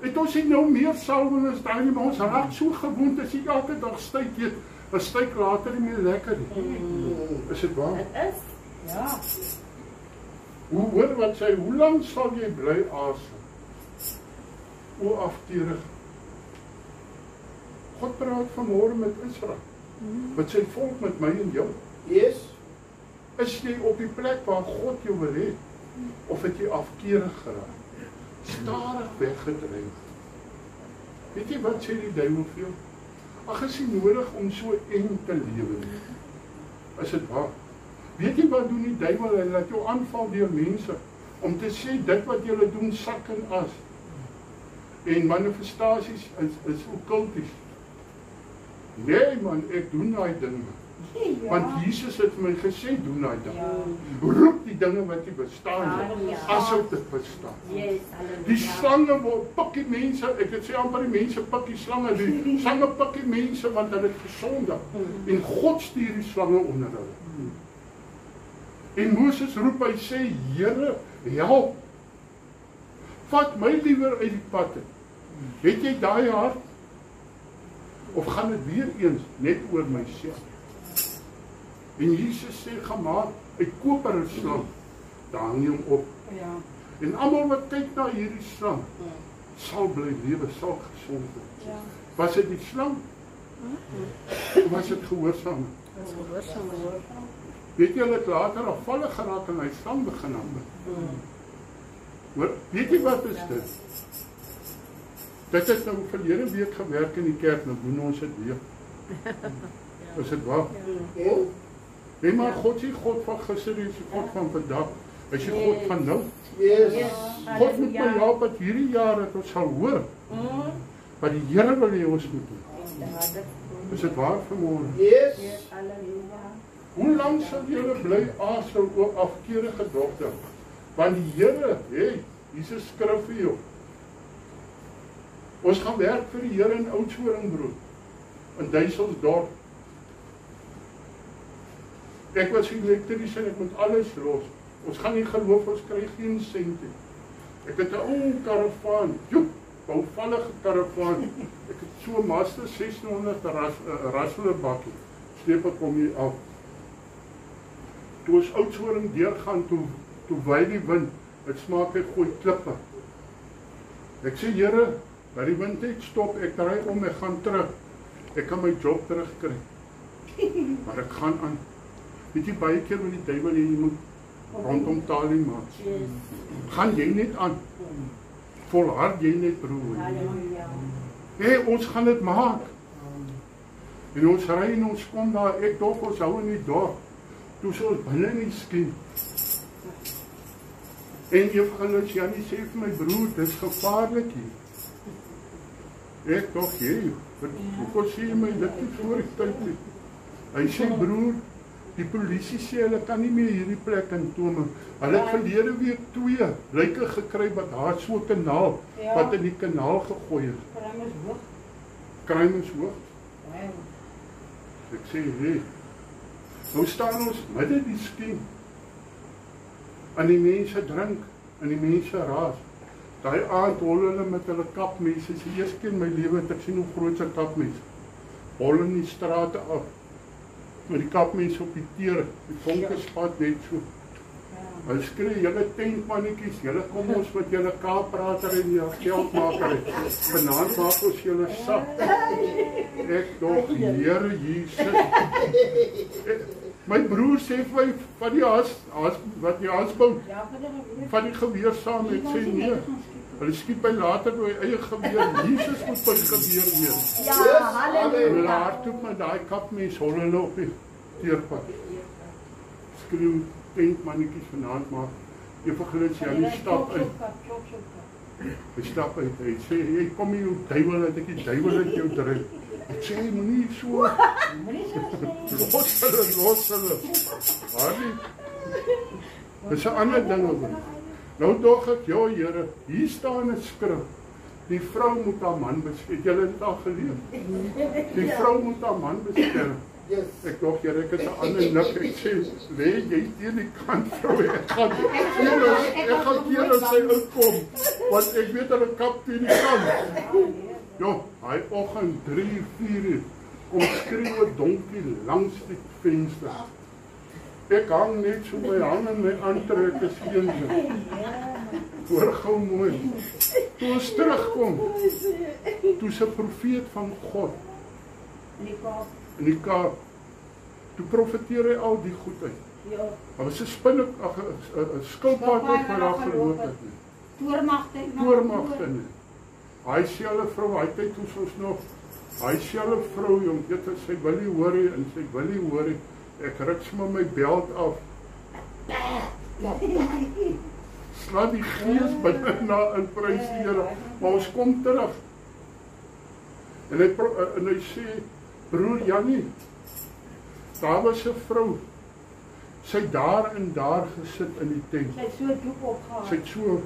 het ons nie nou meer salwing as daar nie, maar ons raak so gewoond, as jy elke dag styk eet, een styk later nie meer lekker nie. Is dit waar? Dit is, ja. Hoor wat sê, hoe lang sal jy bly asem? O afkerig. God praat vanmôre met Israel, met sy volk, met my en jou. Yes. Is jy op die plek waar God jou wil hê, of het jy afkerig geraak? Stadig weggedryf. Weet jy wat sê die duiwel vir jou? Ag, is nie nodig om so eng te lewe nie. Is dit waar? Weet jy wat doen die duiwel? Hy laat jou aanval deur mense, om te sê, dit wat julle doen sak en as. En manifestasies is okkulties. Nee man, ek doen daai ding. Ja. Want Jesus het vir my gesê, doen daai ding. Ja. Roep die dinge wat nie bestaan nie, asof dit bestaan. Yes, die slange pik die mense, ek het sê amper die mense pik die slange, die slange pik die mense want hulle het gesondig. En God stuur die slange onder hulle. En Moses roep, hy sê, Here, help. Vat my liewer uit die pad. Het jy daai hart? Of gaan dit weer eens net oor myself? En Jesus sê, gemaak, uit koper en slang, daar hang jy hom op. Ja. En almal wat kyk na hierdie slang, sal bly lewe, sal gesond word. Ja. Was dit die slang? Of was dit gehoorsaam? Weet jy, hulle het later afvallig geraak en hy slang begin aan. Hoor, weet jy wat is dit? Dit het nou verlede week gewerk in die kerk, nou doen ons dit weer. Is dit waar? Ja. Nee, maar God is God van gister, hy is God van vandag. Hy is God van nou. Yes. God moet my help dat hierdie jaar dat ons sal hoor wat die Here wil hê ons moet doen. Is dit waar vanmôre? Yes. Hoe lang sal julle bly asem oor afkeerige dogter? Want die Here, hey, hier's 'n skrif vir jou. Ons gaan werk vir die Here in Oudtshoornbrood, in Duiselsdorp. Ek was elektries en ek moet alles los. Ons gaan nie geloof, ons kry geen sent nie. Ek het 'n ou karavaan, bouvallige karavaan. Ek het so 'n Mazda 600 Rassler bakkie. Sleep ek kom hier af. Toe ons Oudtshoorn deurgaan, toe waai die wind, het smaak ek gooi klippe. Ek sê, Here, dat die wind net stop, ek draai om, ek gaan terug. Ek kan my job terugkry. Maar ek gaan aan. Weet jy, baie keer met die duiwel jy moet rondom talie maak. Gaan jy net aan. Volhard jy net, broer. Hey, ons gaan dit maak. En ons ry en ons kom daar, ek dog ons hou in die dorp. Toe sê ons binne in die skien. En juffrou Janie sê vir my broer, dit is gevaarlik hier. Ek dog jy, hoe sê jy my dit nie voor die tyd nie. Hy sê broer, die polisie sê hulle kan nie meer hierdie plek intoom. Hulle het verlede week 2 lyke gekry wat daar so 'n kanaal, wat in die kanaal gegooi is. Crime is hoog. Ek sê, hey, nou staan ons midde die skien. En die mense drink, en die mense raas. Daai aand hol hulle met hulle kapmense, dis die eerste keer in my lewe het ek sien hoe groot se kapmense. Hol in die strate af. Met die kapmense op die teer, die vonke spat net so. Hulle skree, julle tentmannetjies, julle kom ons met julle kaapprater en julle geldmaker. Vanaand maak ons julle sap. Ek dog, Here Jesus. My broer sê vir my, van die hasbou, van die geweer saam, ek sê nee. Hulle skiet by later by eie geweer, Jesus moet by geweer wees. Ja, halleluja. Hulle hardtoek met daai kapmes, hol hulle op die teerpad. Skreeuw, tentmannetjies vanaand maak. Evangelis Janie stap uit. Hy stap uit, hy sê, jy kom hier jou duiwel uit, ek die duiwel uit jou druk. Ek sê, moenie so. Los hulle. Harlie. Dis 'n ander ding ook. Nou dog ek, ja Here, hier staan 'n skrif. Die vrou moet haar man beskerm. Julle het dit al gelees. Die vrou moet haar man beskerm. Ek dog, Here, ek het 'n ander nik. Ek sê, lê jy teen die kant, vrou. Ek gaan keer as sy uitkom. Want ek weet hulle kap teen die kant. Ja, hy oggend 3, 4 uur. Kom skreeu 'n donkie langs die venster. Ek hang net so my hang en my aantrek is geen ding. Hoor gou mooi. Toe ons terugkom, toe se profeet van God in die Kaap, toe profeteer hy al die goed uit. Daar was 'n spinne, 'n skilpad wat vir haar geloop het. Toormagte. Hy sê hulle vrou, hy tyd ons nog. Hy sê hulle vrou, jong, dit is sy wil nie hoor nie, en sy wil nie hoor nie. Ek ruk sommer my beld af. Slaat die gees binne na in prys die Here. Maar ons kom terug. En hy sê, broer Janie, daar was 'n vrou. Sy het daar en daar gesit in die tent. Sy het so doek opgehang. Sy het so,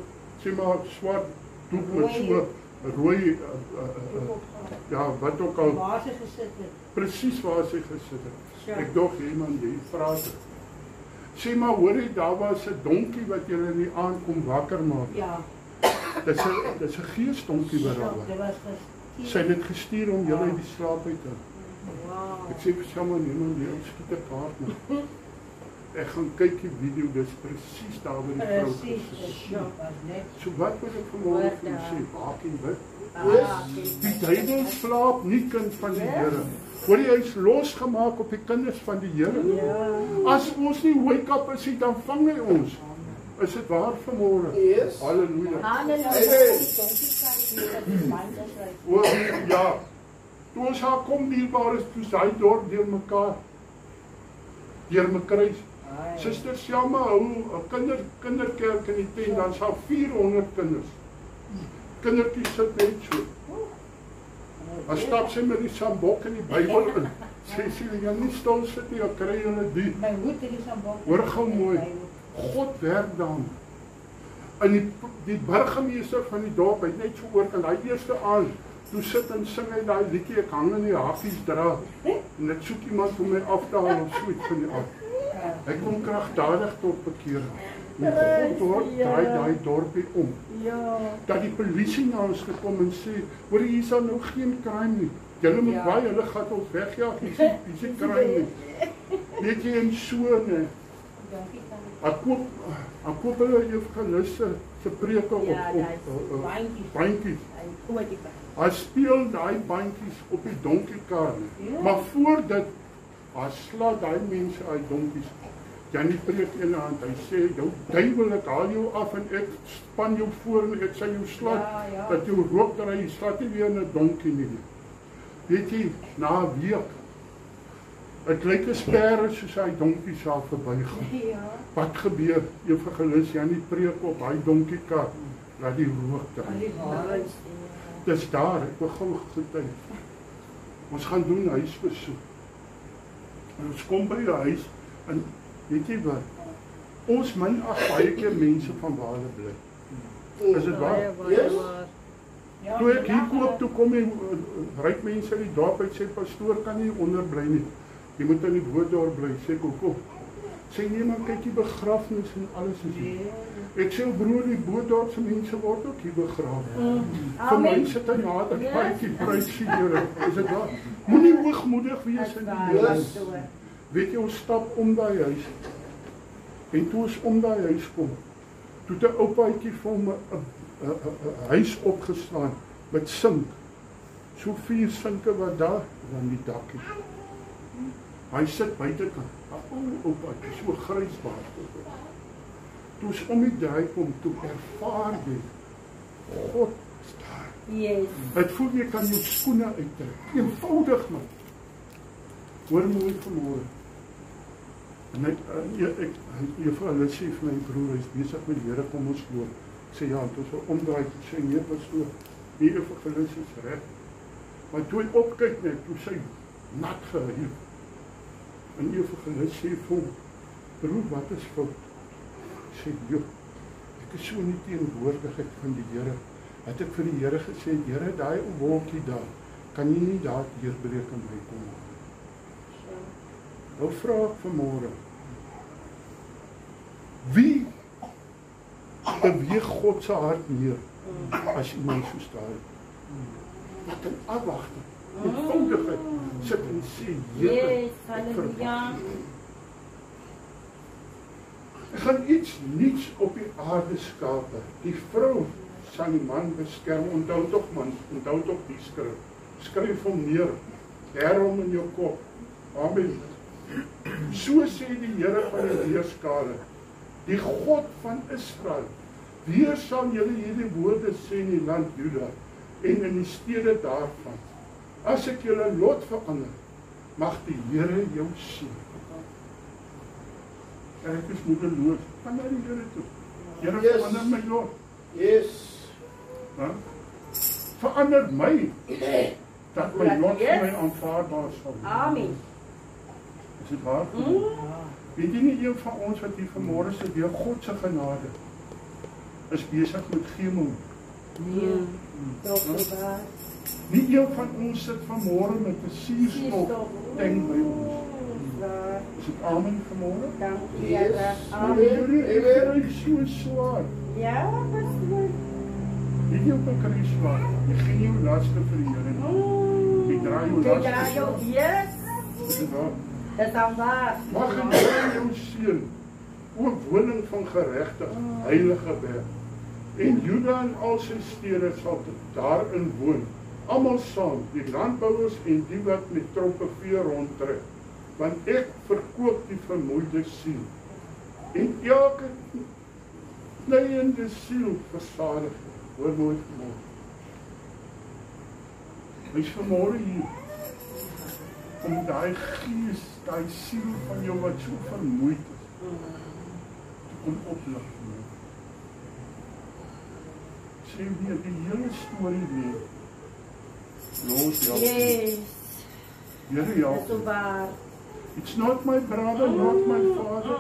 sê maar swart doek met so rooi, ja, wat ook al. Waar sy gesit het. Presies waar sy gesit het. Ek dog, iemand jy praat. Sê maar, hoor jy, daar was 'n donkie wat julle in die aand kom wakker maak. Ja. Dit is 'n geesdonkie wat daar was. Sy het dit gestuur om julle uit die slaap uit te hou. Ek sê vir sommige niemand die ou skiet 'n kaart nog. Ek gaan kyk die video, dis presies daar waar die vrou gesit het. So wat wil ek vanmôre vir julle sê? Waak en bid. Die duiwel slaap nie, kind van die Here. Hoor jy, hy is losgemaak op die kinders van die Here. As ons nie wake up is, dan vang hy ons. Is dit waar vanmôre? Halleluja. Ja. Toe ons haar kom dierbaar is, toe sy dorp deur mekaar. Deur mekaar. Suster Selma hou 'n kinderkerk in die tent, dan sal 400 kinders. Kindertjies sit net so. Dan stap sy met die sambok in die Bybel in. Sy sê, jy nie stil sit nie, dan kry hulle die. My hoed in die sambok. Hoor gou mooi. God werk dan. En die burgemeester van die dorp, hy net so oor, en hy eerste aan, toe sit en sing hy daai liedjie, ek hang in die hakies dra. En ek soek iemand om my af te haal of so iets van die af. Hy kom kragtadig tot bekering. En God draai daai dorpie om. Dat die polisie na ons gekom en sê, hoor hier is nou geen crime nie. Julle moet baie, hulle gaan ons wegjaag, hier is crime nie. Weet jy, en so, nee. Ek koop hulle evangeliste se preke op bandjies. Hy speel daai bandjies op die donkiekar. Maar voor dit, hy slaat daai mense uit donkies. Janie preek in hand, hy sê, jou duiwel, ek haal jou af en ek span jou voor en ek sal jou slaat, dat jou rook daar, jy slaat nie weer in 'n donkie nie. Weet jy, na 'n week, het lyk 'n sperre soos hy donkie sal verbygaan. Wat gebeur? Evangelis Janie preek op hy donkiekar, laat die rook draai. Dis daar, ek begin getuig. Ons gaan doen huisbesoek. En ons kom by die huis, en weet jy wat? Ons minag baie keer mense van waar hulle bly. Is dit waar? Toe ek hier koop, toe kom die ryk mense uit die dorp uit, sê pastoor kan nie onderbly nie. Jy moet in die Bootdorp bly, sê ek hoekom? Sê nee, maar kyk die begrafnis en alles is hier. Ek sê broer, die Bootdorp se mense word ook hier begrawe. Vir mense te nader, kyk die prys die Here. Is dit waar? Moenie hoogmoedig wees in die Here. Weet jy, ons stap om daai huis. En toe ons om daai huis kom, toe het 'n oupaatjie vir hom 'n huis opgeslaan met sink. So 4 sinke wat daar aan die dak is. Hy sit buitekant, 'n oupaatjie, so grys baard. Toe ons om die draai kom, toe ervaar jy, God is daar. Yes. Het voel jy kan jou skoene uittrek. Eenvoudig man. Hoor mooi vanmôre. En juffrou hulle sê vir my broer, hy is besig met die Here, kom ons loop. Sê ja, toe ons omdraai, sê nee pastoor, die evangelis is reg. Maar toe hy opkyk net, toe sy nat gehuil. En die evangelis sê vir hom, broer, wat is fout? Sê, joh, ek is so in die teenwoordigheid van die Here. Het ek vir die Here gesê, Here, daai wolkie daar, kan jy nie daar deurbreek en my kom? Nou vra ek vanmôre, wie beweeg God se hart neer as iemand so staan? Wat 'n afwagting, eenvoudigheid, sit en sê, Here, ek verwag U. Ek gaan iets niets op die aarde skape. Die vrou sal die man beskerm. Onthou tog man, onthou tog die skrif. Skryf hom neer, hom in jou kop. Amen. So sê die Here van die weerskare, die God van Israel, weer sal julle hierdie woorde sê in die land Juda en in die stede daarvan. As ek julle lot verander, mag die Here jou sien. Ek is moedeloos. Kan na die Here toe. Here, verander my lot. Yes. Verander my, dat my lot vir my aanvaarbaar sal wees. Amen. Is dit waar? Weet jy nie een van ons wat hier vanmôre sit, deur God se genade is besig met chemo? Nee. Tog nie waar. Nie een van ons sit vanmôre met 'n suurstof ding by ons. Is dit amen vanmôre? Dankie, Here. Amen. Ek is so swaar. Ja, pastoor. Weet jy op 'n kruis swaar? Jy gee jou laste vir die Here. Jy draai jou Jy draai laste. jou, yes. Is dit waar? Dit dan waar. Mag in jou seun, o woning van geregtigheid, heilige berg. En Juda en al sy stede sal daarin woon. Almal saam, die landbouers en die wat met troppe vee rondtrek. Want ek verkoop die vermoeide siel. En elke kniende siel versadig. Hoor mooi vanmôre. Wees vanmôre hier. Om daai gees, daai siel van jou wat so vermoeid is, te kom oplig. Sê weer die hele storie weer. Los jou. Yes. Here help. Dis so waar. It's not my brother, not my father,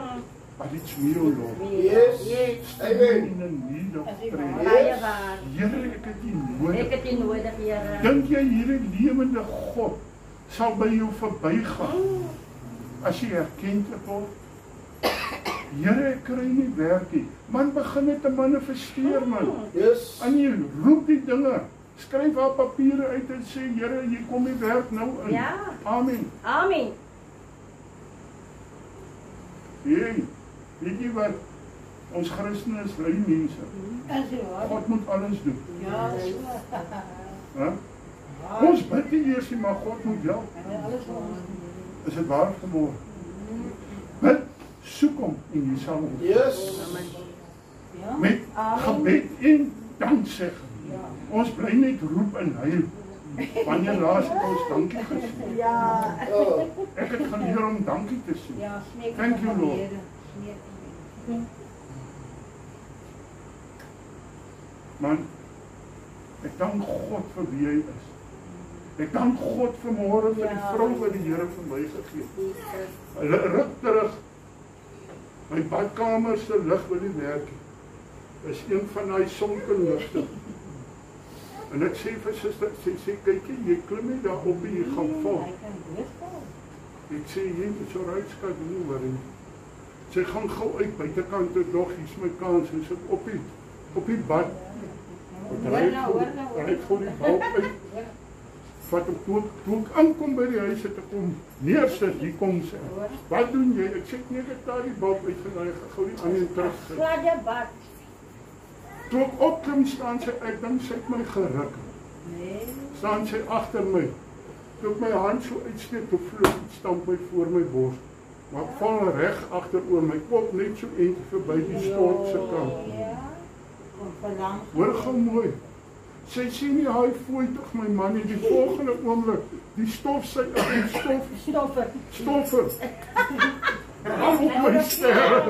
but it's me, O Lord. Yes. Yes. Amen. In a need of prayer. Baie waar. Here, ek het U nodig. Ek het U nodig, Here. Dink jy hierdie lewende God sal by jou verbygaan as jy erken word? Here, ek kry nie werk nie. Man, begin net te manifesteer, man. Yes. En jy roep die dinge. Skryf haar papiere uit en sê, Here, hier kom die werk nou in. Ja. Amen. Amen. Hey, weet jy wat? Ons Christene is lui mense. God moet alles doen. Ja, Huh? Ons bid nie eers nie, maar God moet help. Is dit waar vanmôre? Bid, soek hom en jy sal hom. Yes. Met gebed en danksegging. Ons bly net roep en huil. Wanneer laas het ons dankie gesê? Ja. Oh. Ek het geleer om dankie te sê. ja, smeek Thank you, van die Lord. Here. Smeek. Man, ek dank God vir wie hy is. Ek dank God vanmôre vir die vrou wat die Here vir my gegee het. Hulle ruk terug. My badkamer se lig wil nie werk nie. Is een van daai sonke ligte. En ek sê vir suster, sê kykie, jy klim nie daar op en jy gaan val. Ek sê jy moet so right skat nie worry. Sy gaan gou uit buitekant toe dog, hier's my kans, sy sit op die bad. Ek ry voor die balk uit. wat toe ek aankom by die huis het ek kom neersit, hier kom sy. Wat doen jy? Ek sê nee, ek het daar die bal uitgedraai, gou die ander terug. Gladde bad. Toe ek opkom staan sy, ek dink sy het my geruk. Nee. Staan sy agter my. Toe ek my hand so uitsteek, toe vloek stamp my voor my bors. Maar ek val reg agter oor my kop, net so eentjie verby die stort se kant. Hoor gou mooi. Sy sien nie hy fooi tog my man nie, die volgende oomblik, die stof sy stoffer. Ram op my sterre.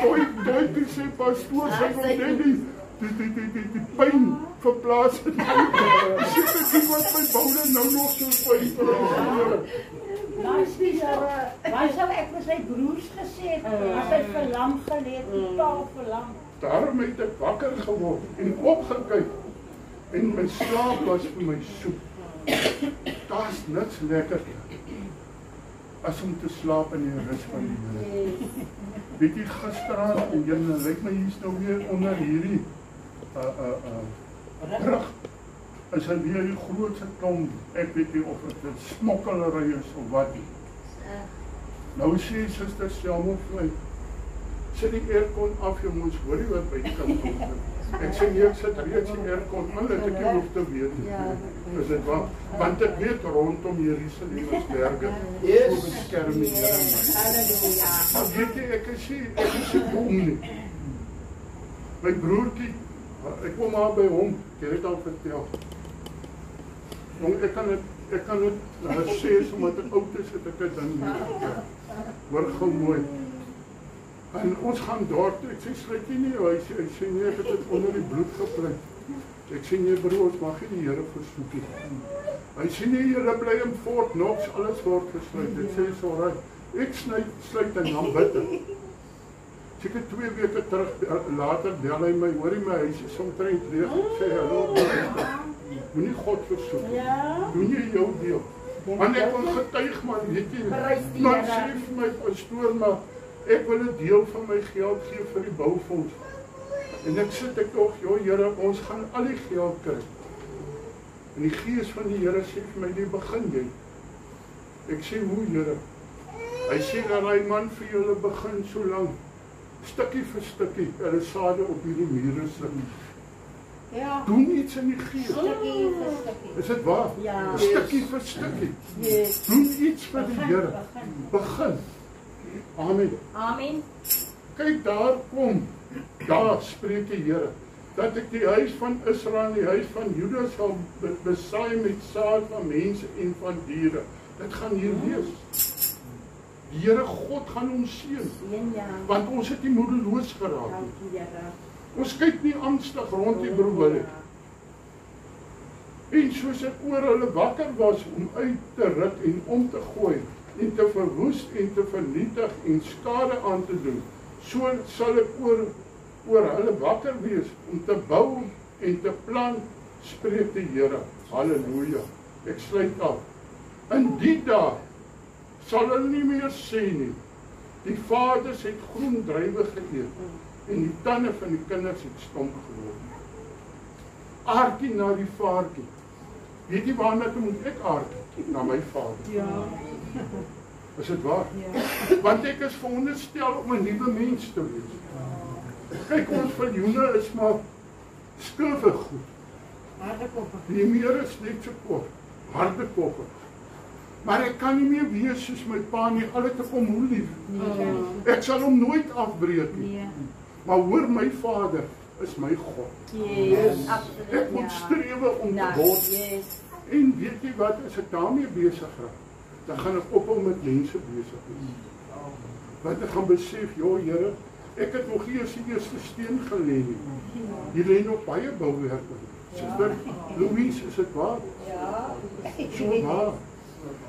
Oei, die sê pastoor, sy wil net die pyn verplaas het. Sy wat my boude nou nog so pyn verplaas. Waar sou ek vir sy broers gesê het, as hy verlam geleed, totaal verlam. Daarom het ek wakker geword en opgekyk en my slaap was vir my soep. Daar's niks lekker as om te slaap in die rus van die Here. Weet jy, gisteraand en julle lyk my hier's nou weer onder hierdie brug. Is hy weer die grootste klomp, ek weet nie of dit 'n smokkelary is of wat nie. Nou sê suster Selma vir my, sit die aircon af, jy moes hoor wat by die kant kom. Ek sê nee, ek sit reeds die aircon aan, dat ek nie hoef te weet nie. Is dit wat? Want ek weet rondom Jerusalem is berge. So beskerm die Here. Maar weet jy, ek is nie bang nie. My broertjie, ek kom maar by hom, jy het al vertel. Jong, ek kan dit sê, omdat ek oud is, het ek dit dan nie. Hoor gou mooi. En ons gaan daar toe, ek sê, sluit jy nie, hy sê nee, ek het dit onder die bloed gepleit. Ek sê nee broer, ons mag nie die Here versoek nie. Hy sê nee, Here bly in Fort Knox, alles word gesluit. Ek sê, so right, ek sluit en dan bid ek. Seker 2 weke terug, later bel hy my, hoor hy my, hy sê omtrent leeg, ek sê, hallo, moenie God versoek, doen jy jou deel. Want ek kon getuig, man, weet jy, maar sê vir my pastoor, maar ek wil 'n deel van my geld gee vir die boufonds. En ek sê tog, Here, ons gaan al die geld kry. En die gees van die Here sê vir my, nee, begin jy. Ek sê, hoe Here? Hy sê dat hy man vir julle begin so lank, stukkie vir stukkie, hulle sade op hierdie mure sit. Ja. Doen iets in die gees. Stukkie vir stukkie. Is dit waar? Ja. Stukkie vir stukkie. Doen iets vir die Here. Begin. Amen. Amen. Kyk, daar spreek die Here, dat ek die huis van Israel, die huis van Juda sal besaai met saad van mense en van diere. Dit gaan hier wees. Die Here God gaan ons seën, want ons het nie moedeloos geraak nie. Ons kyk nie angstig rond die broer. En soos ek oor hulle wakker was om uit te ruk en om te gooi, en te verwoes en te vernietig en skade aan te doen, so sal ek oor hulle wakker wees om te bou en te plant, spreek die Here. Halleluja. Ek sluit af. In die dag sal hulle nie meer sê nie, die vaders het groen druiwe geëet en die tande van die kinders het stomp geword. Aardkie na die vaartjie. Weet jy waarna toe moet ek aardkie? Na my vader. Ja. Is dit waar? Ja. Want ek is veronderstel om 'n nuwe mens te wees. Kyk, ons viljoene is maar skilwe goed. Harde koppe. Die meer is net so kort. Harde koppe. Maar ek kan nie meer wees soos my pa nie, al het ek hom hoe lief. Ek sal hom nooit afbreek nie. Maar hoor, my Vader is my God. Ek moet strewe om te word. En weet jy wat, as ek daarmee besig raak, dan gaan ek ophou met mense besig wees. Want ek gaan besef, Here, ek het nog nie eens die eerste steen gelê nie. Hier lê nog baie bouwerk. Suster Louise, is dit waar? Ja. So waar.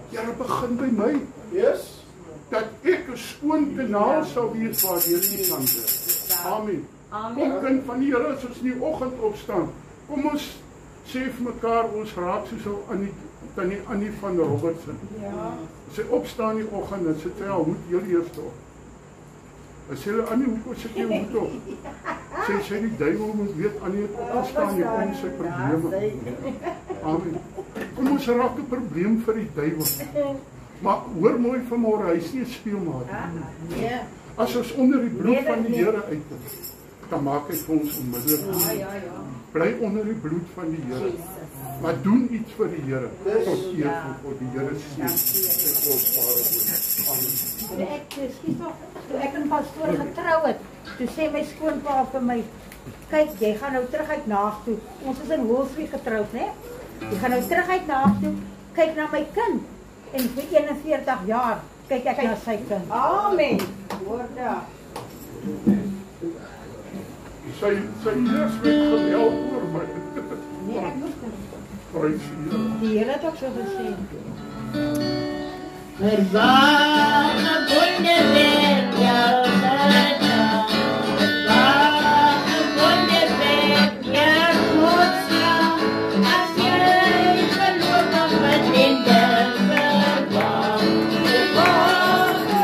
Here, begin by my. Yes. Dat ek 'n skoon kanaal sal wees waar jy kan wees. Amen. Kom kind van die Here, as ons in die oggend opstaan, kom ons sê vir mekaar, ons raak soos aan Annie van Robertson. Ja. Sy opstaan die oggend en sy sê, hoe moet julle eerste op? As hulle Annie, hoekom sit jy moet op? Sy die duiwel moet weet, Annie het opgestaan, jy kom sy probleme. Amen. Kom ons raak 'n probleem vir die duiwel. Maar hoor mooi vanmôre, hy is nie 'n speelmaat nie. As ons onder die bloed van die Here uitkom, dan maak hy vir ons onmiddellik. Bly onder die bloed van die Here. Maar doen iets vir die Here. Tot eer van God, die Here seën sy kosbare woord. Amen. Toe ek en pastoor getrou het, toe sê my skoonpa vir my, kyk, jy gaan nou terug uit Naag toe. Ons is in Woolsley getroud, né? Jy gaan nou terug uit Naag toe, kyk na my kind. En vir 41 jaar kyk ek na sy kind. Amen. Hoor daar. Sy eers met geweld oor my. Nee, ek moes nie. Prys die Here. Die Here het ook so gesê. Verwaarde wonderwerk jou gedaan. Verwaarde wonderwerk jou godsnaam. As jy geloof wat in de verwaar. Verwaarde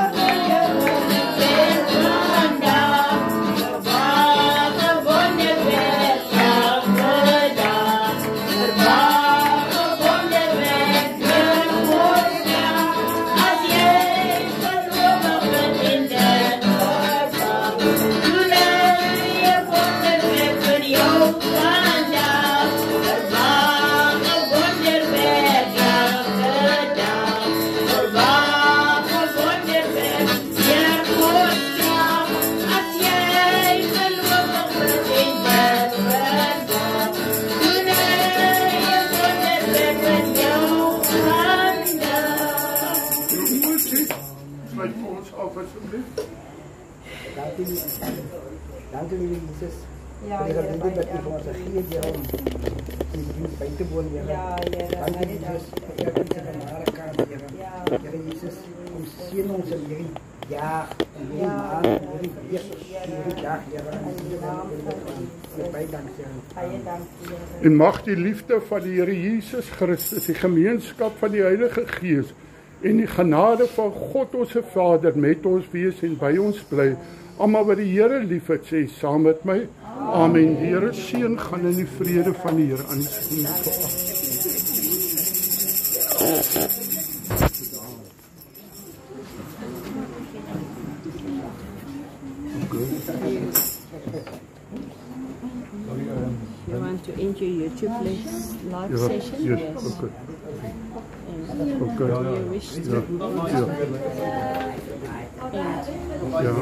wonderwerk vandaan. Verwaarde wonderwerk jou gedaan. Verwaarde wonderwerk jou godsnaam. As jy geloof wat in de verwaar. Doen jy wonderwerk vir jou vandaan. Verwaarde wonderwerk jou gedaan. Verwaarde wonderwerk jou godsnaam. As jy geloof wat in de verwaar. Doen jy wonderwerk vir jou vandaan. Sluit vir ons af asseblief. Dankie lieve Jesus. Ja, Vir die Here, gebede dat baie U vir ons dankie. gegee het, Here, om die dienst by te woon, Here. Ja, Here, Dankie baie Jesus. dankie. Vir ons genadekamp, Here. Ja. Here Jesus, kom seën ons in hierdie jaar, in hierdie Ja, maand, in Here, hierdie week, in hierdie dag, Here. In die naam van Jesus. Baie dankie, Here. Baie dankie, Here. En mag die liefde van die Here Jesus Christus, die gemeenskap van die Heilige Gees en die genade van God ons Vader met ons wees en by ons bly. Almal wat die Here liefhet, sê saam met my. Amen. Die Here seën gaan in die vrede van die Here aan die You want to end your YouTube live Ja, session? yes, okay. And Okay. you wish to Ja. end. Ja.